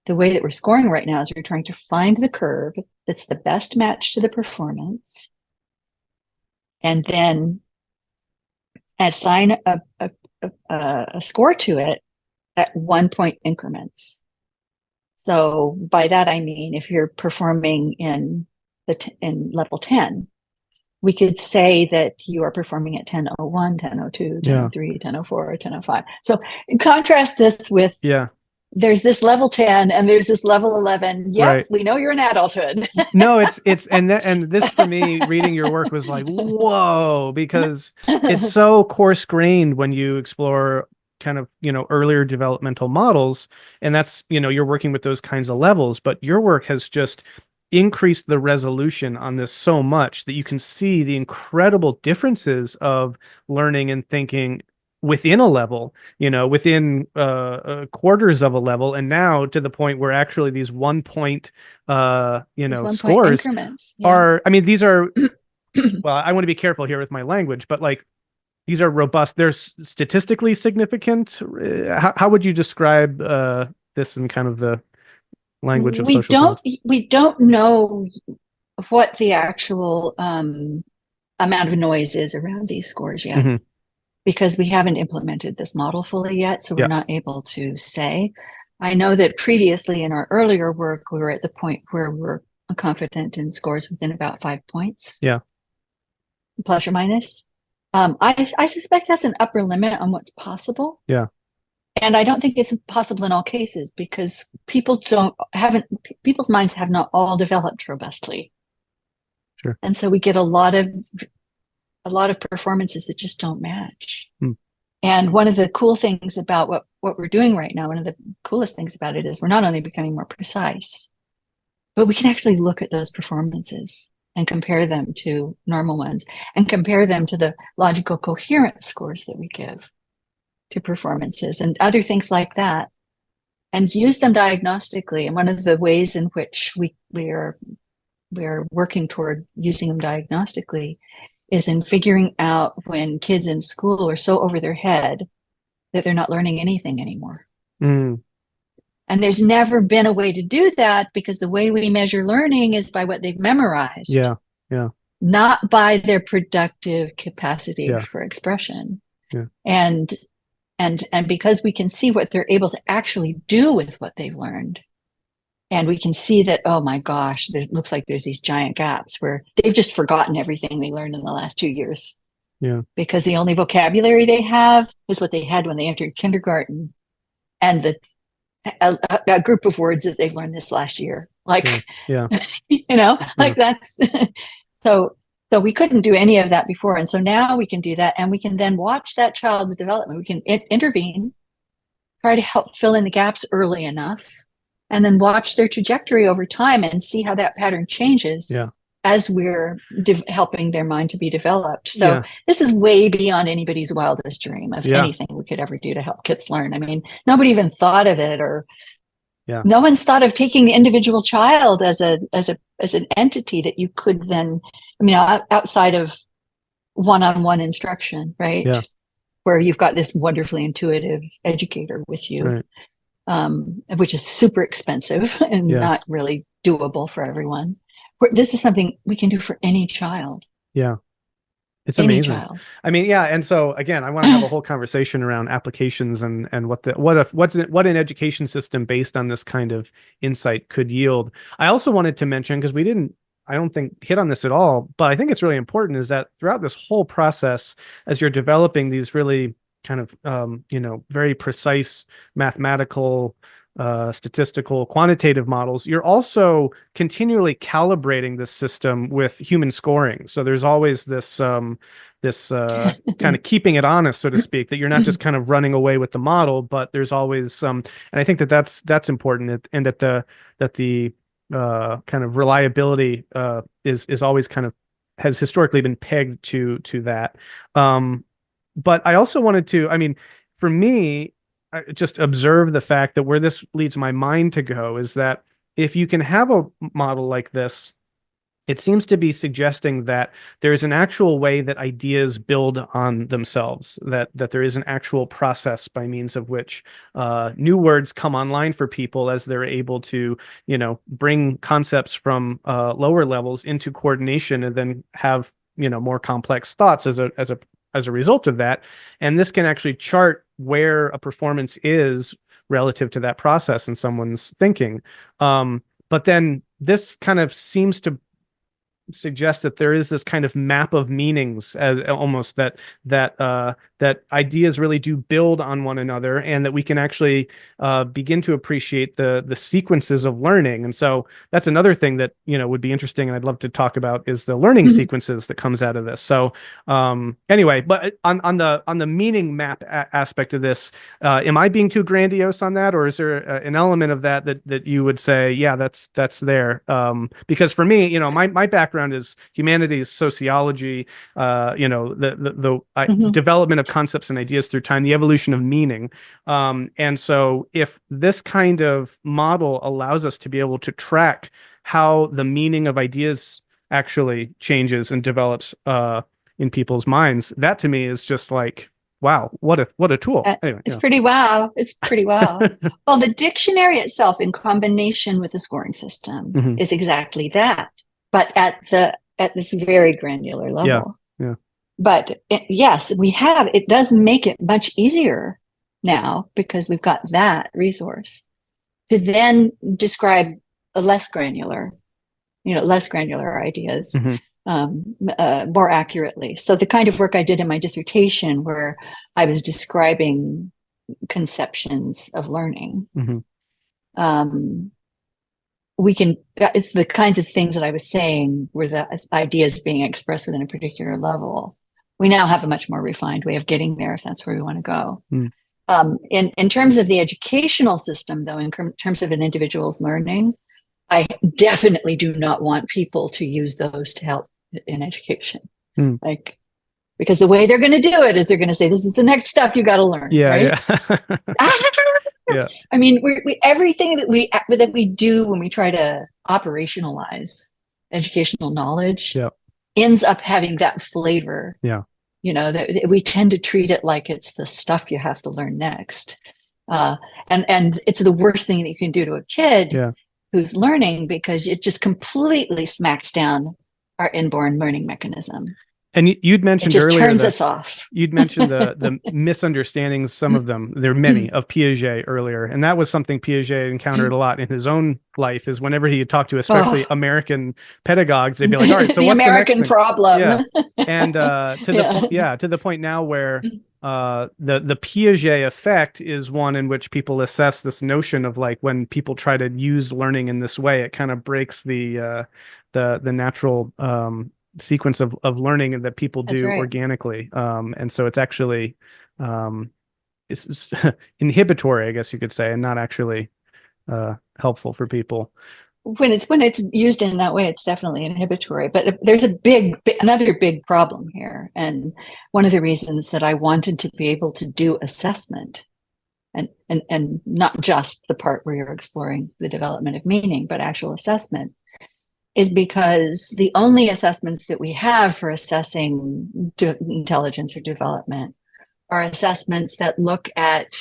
way that we're scoring right now is we're trying to find the curve that's the best match to the performance, and then assign a score to it at 1 point increments. So by that I mean, if you're performing in level 10, we could say that you are performing at 10:01, 10:02, Yeah. 10:03, 10:04, 10:05. So contrast this with Yeah. there's this level 10 and there's this level 11. Yep, Right. we know you're in adulthood. No, and this for me reading your work was like, whoa, because it's so coarse grained when you explore kind of, earlier developmental models, and that's, you're working with those kinds of levels, but your work has just increased the resolution on this so much that you can see the incredible differences of learning and thinking within a level, within quarters of a level, and now to the point where actually these 1 point These 1 point scores increments. Yeah. are, I mean, these are, well, I want to be careful here with my language, but like these are robust, they're statistically significant. How would you describe this in kind of the language of social science? We don't know what the actual amount of noise is around these scores yet. Mm-hmm. Because we haven't implemented this model fully yet, so we're Yeah. not able to say. I know that previously in our earlier work, we were at the point where we're confident in scores within about 5 points. Yeah. Plus or minus. I suspect that's an upper limit on what's possible. Yeah. And I don't think it's possible in all cases because people's minds have not all developed robustly. Sure. And so we get a lot of performances that just don't match. And one of the cool things about what we're doing right now, one of the coolest things about it is we're not only becoming more precise, but we can actually look at those performances and compare them to normal ones and compare them to the logical coherence scores that we give to performances and other things like that, and use them diagnostically. And one of the ways in which we're working toward using them diagnostically is in figuring out when kids in school are so over their head that they're not learning anything anymore. And there's never been a way to do that because the way we measure learning is by what they've memorized. Yeah. Yeah. Not by their productive capacity Yeah. for expression. Yeah. And because we can see what they're able to actually do with what they've learned, and we can see that, oh my gosh, it looks like there's these giant gaps where they've just forgotten everything they learned in the last 2 years. Yeah. Because the only vocabulary they have is what they had when they entered kindergarten and a group of words that they've learned this last year. Like, yeah. Like that's, so we couldn't do any of that before. And so now we can do that, and we can then watch that child's development. We can intervene, try to help fill in the gaps early enough, and then watch their trajectory over time and see how that pattern changes as we're helping their mind to be developed. So this is way beyond anybody's wildest dream of anything we could ever do to help kids learn. I mean, nobody even thought of it, or no one's thought of taking the individual child as an entity that you could then, outside of one-on-one instruction, right? Yeah. Where you've got this wonderfully intuitive educator with you. Right. Which is super expensive and not really doable for everyone. This is something we can do for any child. Yeah. It's any amazing. Child. I mean, yeah. And so again, I want to have a whole conversation around applications and what an education system based on this kind of insight could yield. I also wanted to mention, because I don't think hit on this at all, but I think it's really important, is that throughout this whole process, as you're developing these really kind of, very precise mathematical, statistical, quantitative models, you're also continually calibrating this system with human scoring. So there's always this kind of keeping it honest, so to speak, that you're not just kind of running away with the model, but there's always some, and I think that's important, and that the kind of reliability is always kind of has historically been pegged to that. But I also wanted to, for me, I just observe the fact that where this leads my mind to go is that if you can have a model like this, it seems to be suggesting that there is an actual way that ideas build on themselves, that there is an actual process by means of which new words come online for people as they're able to, bring concepts from lower levels into coordination and then have, more complex thoughts as a result of that. And this can actually chart where a performance is relative to that process in someone's thinking. But then this kind of seems to suggest that there is this kind of map of meanings, as almost that ideas really do build on one another, and that we can actually begin to appreciate the sequences of learning. And so that's another thing that would be interesting, and I'd love to talk about, is the learning sequences that comes out of this. So anyway, but on the meaning map aspect of this, am I being too grandiose on that, or is there an element of that you would say, yeah, that's there? Because for me, my background is humanities, sociology, development of concepts and ideas through time, the evolution of meaning. And so if this kind of model allows us to be able to track how the meaning of ideas actually changes and develops in people's minds, that to me is just like, wow, what a tool. Anyway, it's pretty wow. It's pretty wow. Well, the dictionary itself, in combination with the scoring system, is exactly that, but at this very granular level. Yeah. But yes, it does make it much easier now, because we've got that resource to then describe a less granular ideas more accurately. So the kind of work I did in my dissertation, where I was describing conceptions of learning, it's the kinds of things that I was saying were the ideas being expressed within a particular level. We now have a much more refined way of getting there, if that's where we want to go. In terms of the educational system, though, in terms of an individual's learning, I definitely do not want people to use those to help in education. Because the way they're going to do it is they're going to say, this is the next stuff you got to learn. Right? Yeah. I mean, everything that we do when we try to operationalize educational knowledge ends up having that flavor. That we tend to treat it like it's the stuff you have to learn next. And it's the worst thing that you can do to a kid who's learning, because it just completely smacks down our inborn learning mechanism. And you'd mentioned it just earlier turns us off. You'd mentioned the misunderstandings, some of them, there are many, of Piaget earlier. And that was something Piaget encountered a lot in his own life, is whenever he talked to especially American pedagogues, they'd be like, all right, so the what's American the next thing? problem? And to the point now where the Piaget effect is one in which people assess this notion of, like, when people try to use learning in this way, it kind of breaks the natural sequence of learning that people do organically. And so it's actually it's inhibitory, I guess you could say, and not actually helpful for people. When it's used in that way, it's definitely inhibitory. But there's another big problem here. And one of the reasons that I wanted to be able to do assessment, and not just the part where you're exploring the development of meaning, but actual assessment, is because the only assessments that we have for assessing intelligence or development are assessments that look at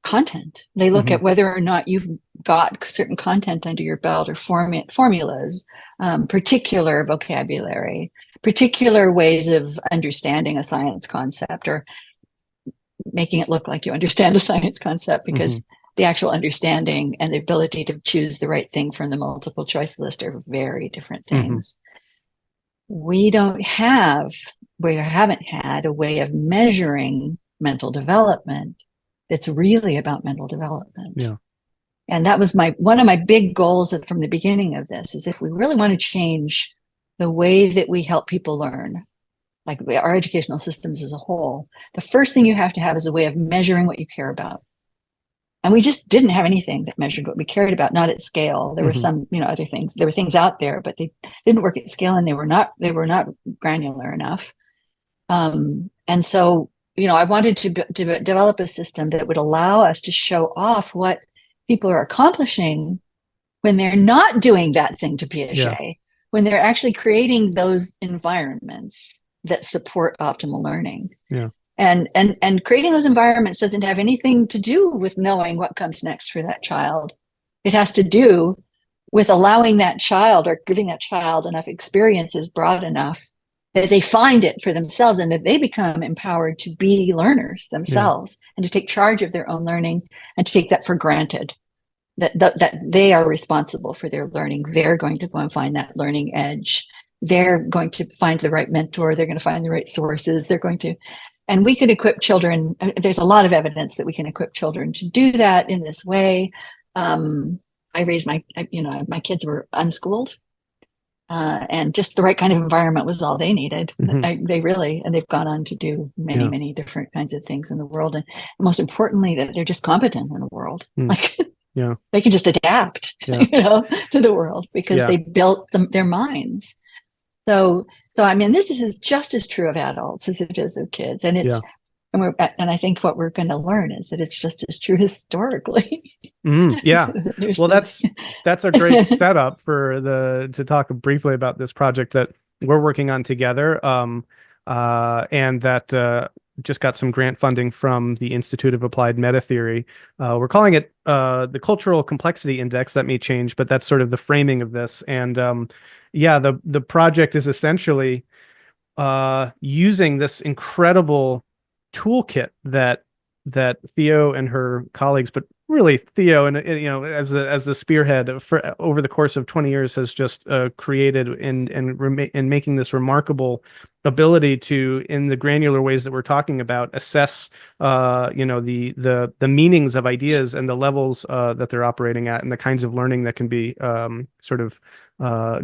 content. They look at whether or not you've got certain content under your belt, or formulas, particular vocabulary, particular ways of understanding a science concept, or making it look like you understand a science concept, because the actual understanding and the ability to choose the right thing from the multiple choice list are very different things. We haven't had a way of measuring mental development that's really about mental development. And that was one of my big goals from the beginning of this, is if we really want to change the way that we help people learn, like our educational systems as a whole, the first thing you have to have is a way of measuring what you care about. And we just didn't have anything that measured what we cared about, not at scale. There were some, other things. There were things out there, but they didn't work at scale, and they were not granular enough. And so, I wanted to develop a system that would allow us to show off what people are accomplishing when they're not doing that thing to Piaget, when they're actually creating those environments that support optimal learning. And creating those environments doesn't have anything to do with knowing what comes next for that child. It has to do with allowing that child, or giving that child enough experiences broad enough that they find it for themselves, and that they become empowered to be learners themselves, and to take charge of their own learning, and to take that for granted. that they are responsible for their learning. They're going to go and find that learning edge. They're going to find the right mentor. They're going to find the right sources. They're going to, and we can equip children. There's a lot of evidence that we can equip children to do that in this way. I raised my kids were unschooled, and just the right kind of environment was all they needed. Mm-hmm. And they've gone on to do many different kinds of things in the world. And most importantly, that they're just competent in the world. Like, they can just adapt, to the world because they built their minds. So I mean, this is just as true of adults as it is of kids, and and I think what we're going to learn is that it's just as true historically. Well, that's a great setup to talk briefly about this project that we're working on together, and that just got some grant funding from the Institute of Applied Meta Theory. We're calling it the Cultural Complexity Index. That may change, but that's sort of the framing of this. And the project is essentially using this incredible toolkit that Theo and her colleagues, but really Theo and as the spearhead over the course of 20 years has just created and making this remarkable ability to, in the granular ways that we're talking about, assess the meanings of ideas and the levels that they're operating at and the kinds of learning that can be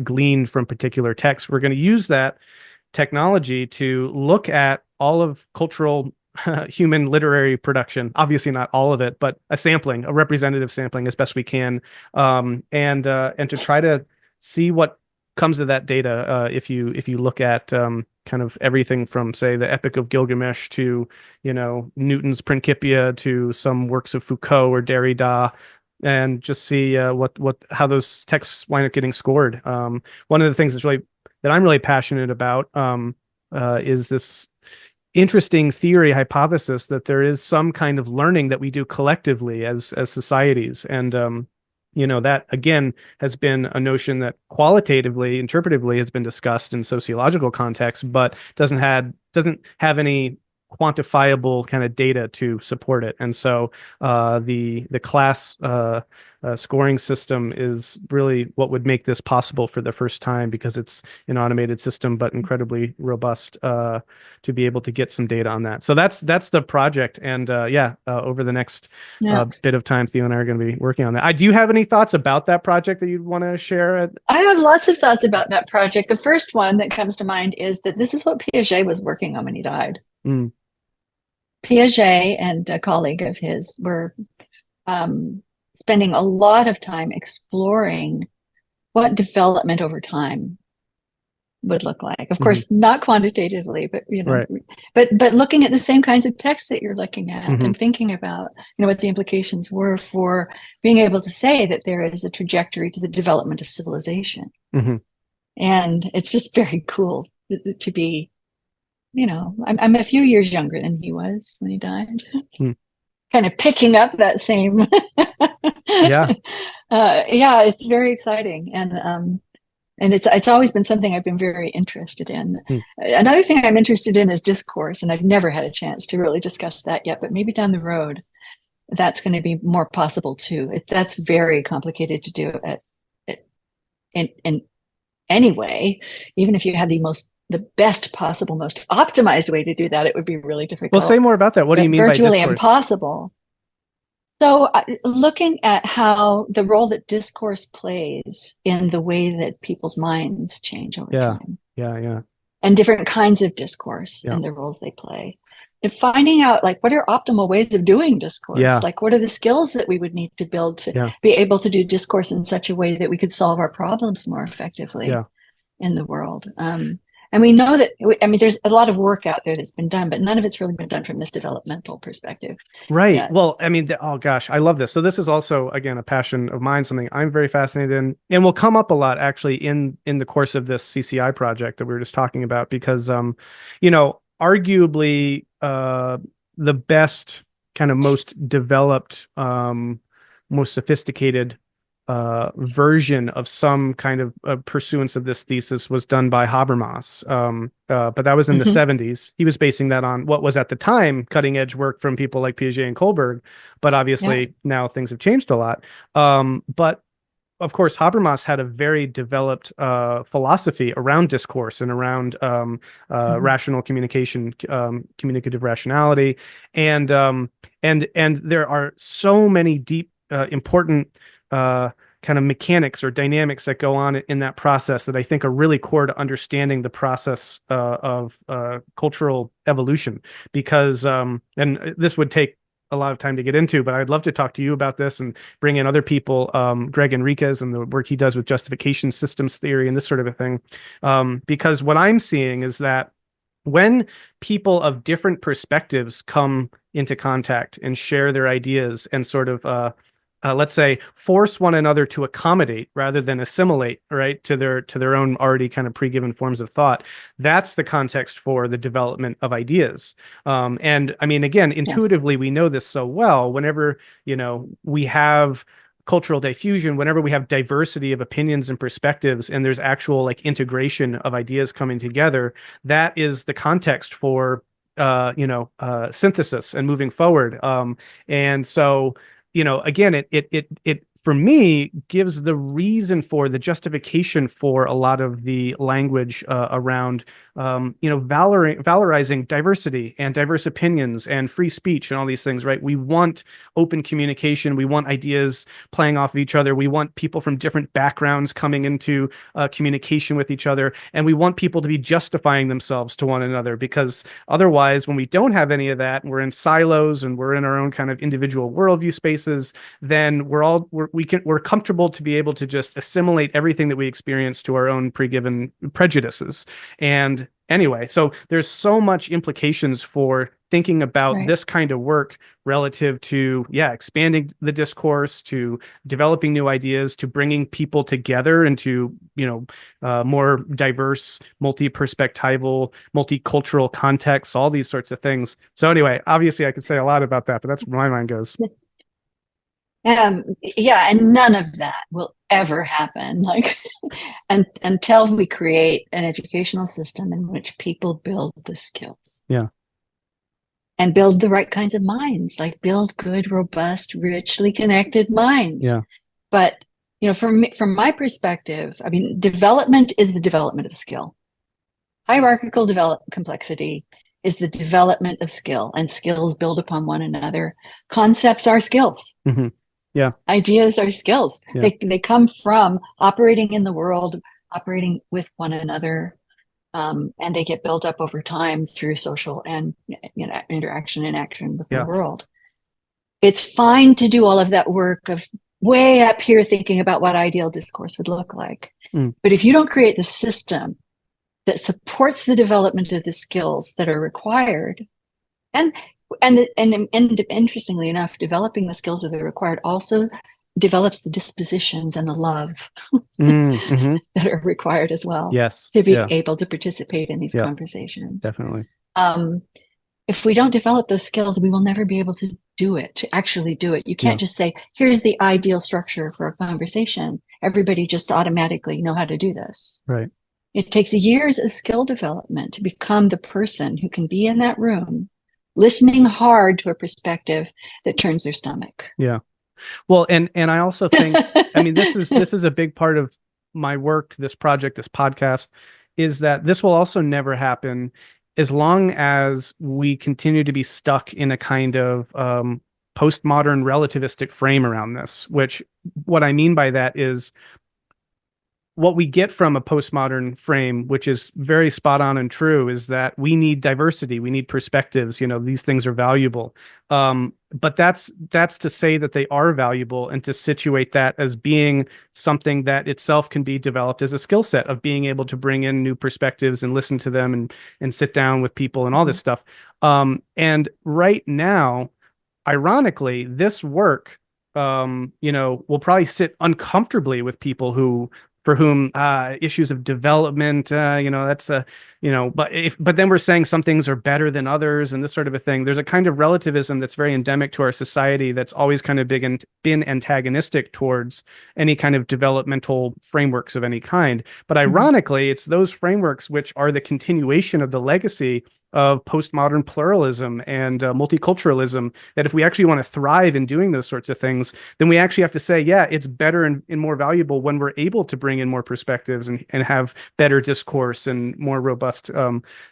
gleaned from particular texts. We're going to use that technology to look at all of cultural human literary production, obviously not all of it, but a representative sampling as best we can, and to try to see what comes of that data. If you look at kind of everything from, say, the Epic of Gilgamesh to Newton's Principia to some works of Foucault or Derrida, and just see how those texts wind up getting scored. One of the things that I'm really passionate about is this interesting theory hypothesis that there is some kind of learning that we do collectively as societies. And that again has been a notion that qualitatively, interpretively has been discussed in sociological contexts, but doesn't have any quantifiable kind of data to support it. And so the CLAS scoring system is really what would make this possible for the first time, because it's an automated system but incredibly robust to be able to get some data on that. So that's the project. And over the next bit of time, Theo and I are going to be working on that. Do you have any thoughts about that project that you'd want to share? I have lots of thoughts about that project. The first one that comes to mind is that this is what Piaget was working on when he died. Piaget and a colleague of his were spending a lot of time exploring what development over time would look like. Of course, not quantitatively, but but looking at the same kinds of texts that you're looking at and thinking about what the implications were for being able to say that there is a trajectory to the development of civilization. And it's just very cool to be, I'm a few years younger than he was when he died. Kind of picking up that same it's very exciting. And it's always been something I've been very interested in. Another thing I'm interested in is discourse, and I've never had a chance to really discuss that yet, but maybe down the road that's going to be more possible too. That's very complicated to do in any way. Even if you had the best possible, most optimized way to do that, it would be really difficult. Well, say more about that. What do you mean by discourse? Virtually impossible. So looking at how the role that discourse plays in the way that people's minds change over time. And different kinds of discourse and the roles they play. And finding out what are optimal ways of doing discourse? What are the skills that we would need to build to be able to do discourse in such a way that we could solve our problems more effectively in the world. And we know that, there's a lot of work out there that's been done, but none of it's really been done from this developmental perspective. Right. Yet. Well, oh gosh, I love this. So this is also, again, a passion of mine, something I'm very fascinated in, and will come up a lot actually in the course of this CCI project that we were just talking about, because, arguably the best kind of most developed, most sophisticated version of some kind of pursuance of this thesis was done by Habermas. But that was in the 70s. He was basing that on what was at the time cutting edge work from people like Piaget and Kohlberg. But obviously now things have changed a lot. But of course, Habermas had a very developed philosophy around discourse and around rational communication, communicative rationality, and there are so many deep, important kind of mechanics or dynamics that go on in that process that I think are really core to understanding the process of cultural evolution. Because, and this would take a lot of time to get into, but I'd love to talk to you about this and bring in other people, Greg Enriquez and the work he does with justification systems theory and this sort of a thing. Because what I'm seeing is that when people of different perspectives come into contact and share their ideas and sort of let's say force one another to accommodate rather than assimilate, right, to their own already kind of pre-given forms of thought, that's the context for the development of ideas. And I mean, again, intuitively, we know this so well. Whenever, we have cultural diffusion, whenever we have diversity of opinions and perspectives, and there's actual like integration of ideas coming together, that is the context for synthesis and moving forward. And so, again, it for me gives the reason for the justification for a lot of the language around valorizing diversity and diverse opinions and free speech and all these things, right? We want open communication. We want ideas playing off of each other. We want people from different backgrounds coming into communication with each other. And we want people to be justifying themselves to one another, because otherwise, when we don't have any of that, we're in silos and we're in our own kind of individual worldview spaces, then we're comfortable to be able to just assimilate everything that we experience to our own pre-given prejudices. And anyway, so there's so much implications for thinking about this kind of work relative to, expanding the discourse, to developing new ideas, to bringing people together into, more diverse, multi-perspectival, multicultural contexts, all these sorts of things. So anyway, obviously I could say a lot about that, but that's where my mind goes. And none of that will ever happen, until we create an educational system in which people build the skills. Yeah. And build the right kinds of minds, like build good, robust, richly connected minds. Yeah. But, from my perspective, I mean, development is the development of skill. Hierarchical complexity is the development of skill, and skills build upon one another. Concepts are skills. Mm-hmm. Yeah. Ideas are skills. Yeah. They come from operating in the world, operating with one another, and they get built up over time through social and interaction and action with the world. It's fine to do all of that work of way up here thinking about what ideal discourse would look like. But if you don't create the system that supports the development of the skills that are required, and interestingly enough, developing the skills that are required also develops the dispositions and the love that are required as well. Yes. To be able to participate in these conversations. Definitely. If we don't develop those skills, we will never be able to actually do it. You can't just say, here's the ideal structure for a conversation. Everybody just automatically know how to do this. Right. It takes years of skill development to become the person who can be in that room listening hard to a perspective that turns their stomach. Yeah. Well, and I also think, I mean, this is a big part of my work, this project, this podcast, is that this will also never happen as long as we continue to be stuck in a kind of postmodern relativistic frame around this, which what I mean by that is what we get from a postmodern frame, which is very spot on and true, is that we need diversity, we need perspectives. These things are valuable, but that's to say that they are valuable and to situate that as being something that itself can be developed as a skill set of being able to bring in new perspectives and listen to them and sit down with people and all this stuff. And right now, ironically, this work, will probably sit uncomfortably with people who, for whom issues of development, that's a, but then we're saying some things are better than others and this sort of a thing. There's a kind of relativism that's very endemic to our society that's always kind of been antagonistic towards any kind of developmental frameworks of any kind. But ironically, it's those frameworks which are the continuation of the legacy of postmodern pluralism and multiculturalism, that if we actually want to thrive in doing those sorts of things, then we actually have to say, yeah, it's better and more valuable when we're able to bring in more perspectives and have better discourse and more robust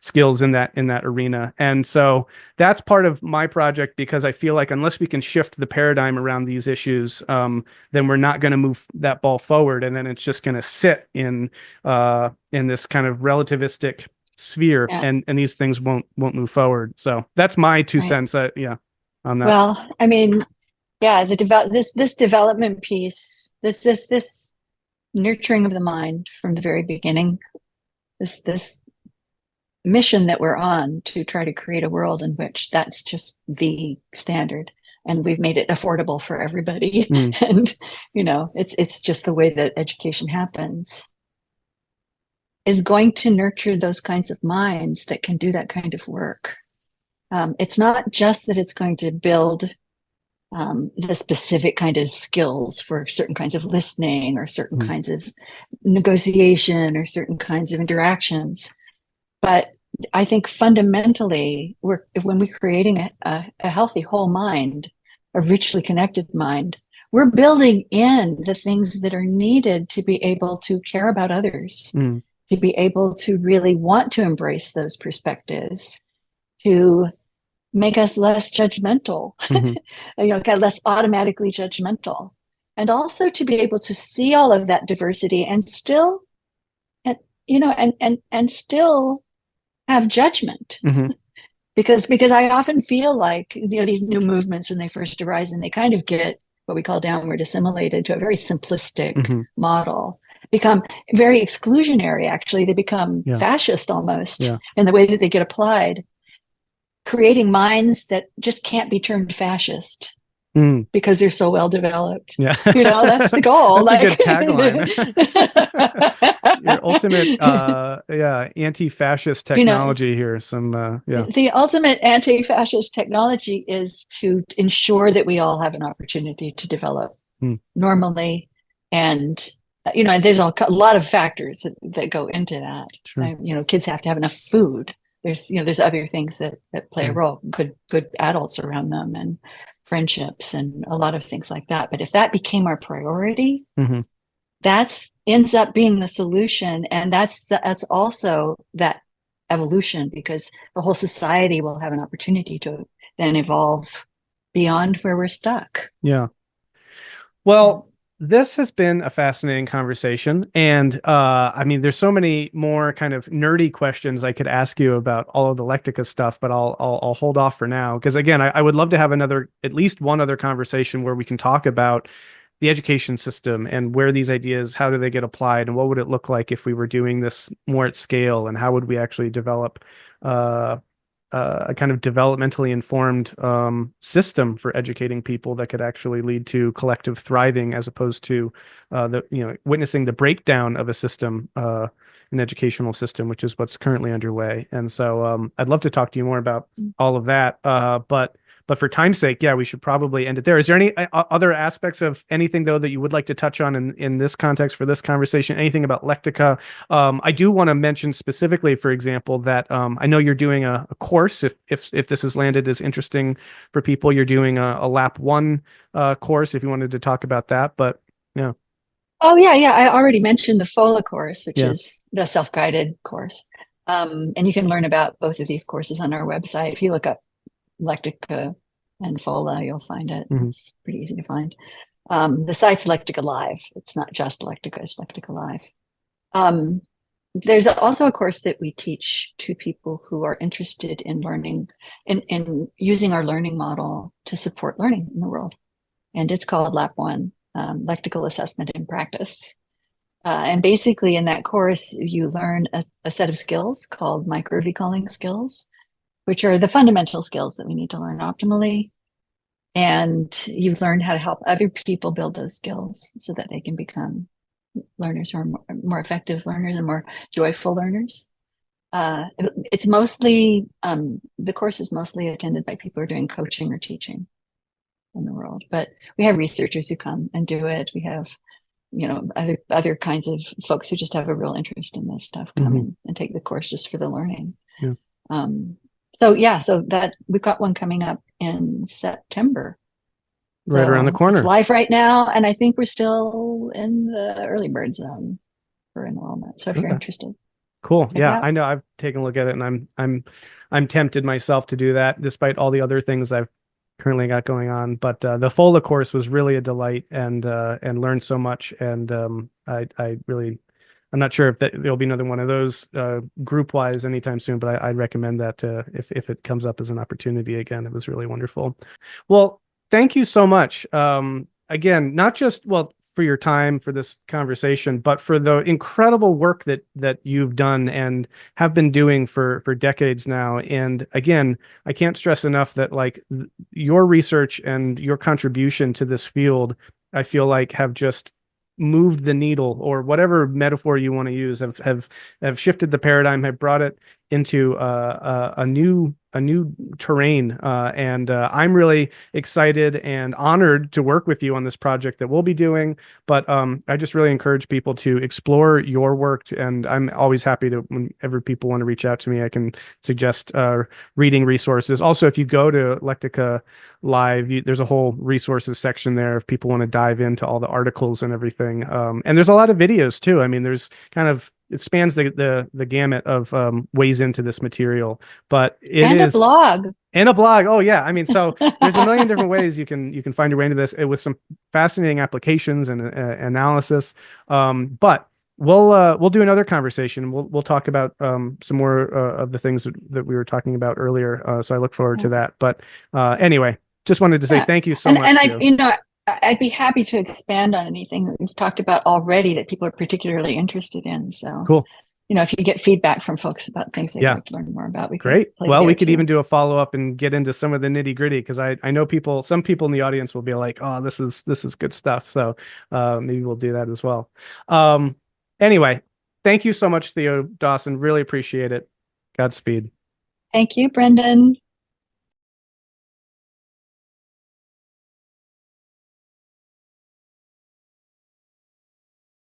skills in that arena. And so that's part of my project, because I feel like unless we can shift the paradigm around these issues, then we're not going to move that ball forward, and then it's just going to sit in this kind of relativistic sphere, and these things won't move forward. So that's my 2 cents on that. Well, I mean, this development piece, this nurturing of the mind from the very beginning, this mission that we're on to try to create a world in which that's just the standard, and we've made it affordable for everybody. And it's just the way that education happens, is going to nurture those kinds of minds that can do that kind of work. It's not just that it's going to build the specific kind of skills for certain kinds of listening or certain kinds of negotiation or certain kinds of interactions, but I think fundamentally, when we're creating a healthy whole mind, a richly connected mind, we're building in the things that are needed to be able to care about others, to be able to really want to embrace those perspectives, to make us less judgmental, kind of less automatically judgmental, and also to be able to see all of that diversity and still, and still have judgment. Because I often feel like, these new movements, when they first arise, and they kind of get what we call downward assimilated to a very simplistic model, become very exclusionary. Actually, they become fascist almost in the way that they get applied, creating minds that just can't be turned fascist because they're so well developed. That's the goal. That's a good tagline. Your ultimate anti-fascist technology here. The ultimate anti-fascist technology is to ensure that we all have an opportunity to develop normally, and there's a lot of factors that go into that. Sure. Kids have to have enough food. There's other things that play a role, good adults around them, and friendships, and a lot of things like that. But if that became our priority, that ends up being the solution, and that's also that evolution, because the whole society will have an opportunity to then evolve beyond where we're stuck. Yeah. Well, this has been a fascinating conversation, and I mean, there's so many more kind of nerdy questions I could ask you about all of the Lectica stuff, but I'll hold off for now, because again, I would love to have at least one other conversation where we can talk about the education system and where these ideas, how do they get applied, and what would it look like if we were doing this more at scale, and how would we actually develop a kind of developmentally informed system for educating people that could actually lead to collective thriving, as opposed to witnessing the breakdown of a system, an educational system, which is what's currently underway. And so I'd love to talk to you more about all of that. But for time's sake, we should probably end it there. Is there any other aspects of anything, though, that you would like to touch on in this context for this conversation? Anything about Lectica? I do want to mention specifically, for example, that I know you're doing a course. If this has landed as interesting for people, you're doing a Lap 1 course, if you wanted to talk about that. But yeah. Oh, yeah. I already mentioned the FOLA course, which is the self-guided course. And you can learn about both of these courses on our website. If you look up Lectica and FOLA, you'll find it. It's pretty easy to find. The site's Lectica Live. It's not just Lectica, it's Lectica Live. There's also a course that we teach to people who are interested in learning, in using our learning model to support learning in the world. And it's called Lap 1, Lectical Assessment in Practice. And basically in that course, you learn a set of skills called micro-recalling skills, which are the fundamental skills that we need to learn optimally. And you've learned how to help other people build those skills so that they can become learners who are more effective learners and more joyful learners. It's mostly, the course is mostly attended by people who are doing coaching or teaching in the world, but we have researchers who come and do it. We have, other kinds of folks who just have a real interest in this stuff come in and take the course just for the learning. Yeah. So that we've got one coming up in September. Right around the corner. It's live right now, and I think we're still in the early bird zone for enrollment. So if you're interested. Cool. Yeah, I know. I've taken a look at it, and I'm tempted myself to do that, despite all the other things I've currently got going on. But the FOLA course was really a delight, and learned so much. And I really, I'm not sure if there'll be another one of those group wise anytime soon, but I'd recommend that if it comes up as an opportunity again. It was really wonderful. Well, thank you so much. Again, not just for your time for this conversation, but for the incredible work that you've done and have been doing for decades now. And again, I can't stress enough that like your research and your contribution to this field, I feel like have just moved the needle, or whatever metaphor you want to use, have shifted the paradigm, have brought it into a new terrain, and I'm really excited and honored to work with you on this project that we'll be doing. But I just really encourage people to explore your work, and I'm always happy to, whenever people want to reach out to me, I can suggest reading resources. Also, if you go to Lectica Live, there's a whole resources section there if people want to dive into all the articles and everything. And there's a lot of videos too. I mean, there's kind of, it spans the gamut of ways into this material, but a blog. And a blog. Oh yeah. I mean, so there's a million different ways you can find your way into this with some fascinating applications and analysis. But we'll do another conversation. We'll talk about some more of the things that we were talking about earlier. So I look forward to that. But anyway, just wanted to say thank you so much. And I'd be happy to expand on anything that we've talked about already that people are particularly interested in. So cool. If you get feedback from folks about things they'd like to learn more about, we great. Well, we could even do a follow-up and get into some of the nitty-gritty, because I know some people in the audience will be like, oh, this is good stuff. So maybe we'll do that as well. Anyway, thank you so much, Theo Dawson. Really appreciate it. Godspeed. Thank you, Brendan.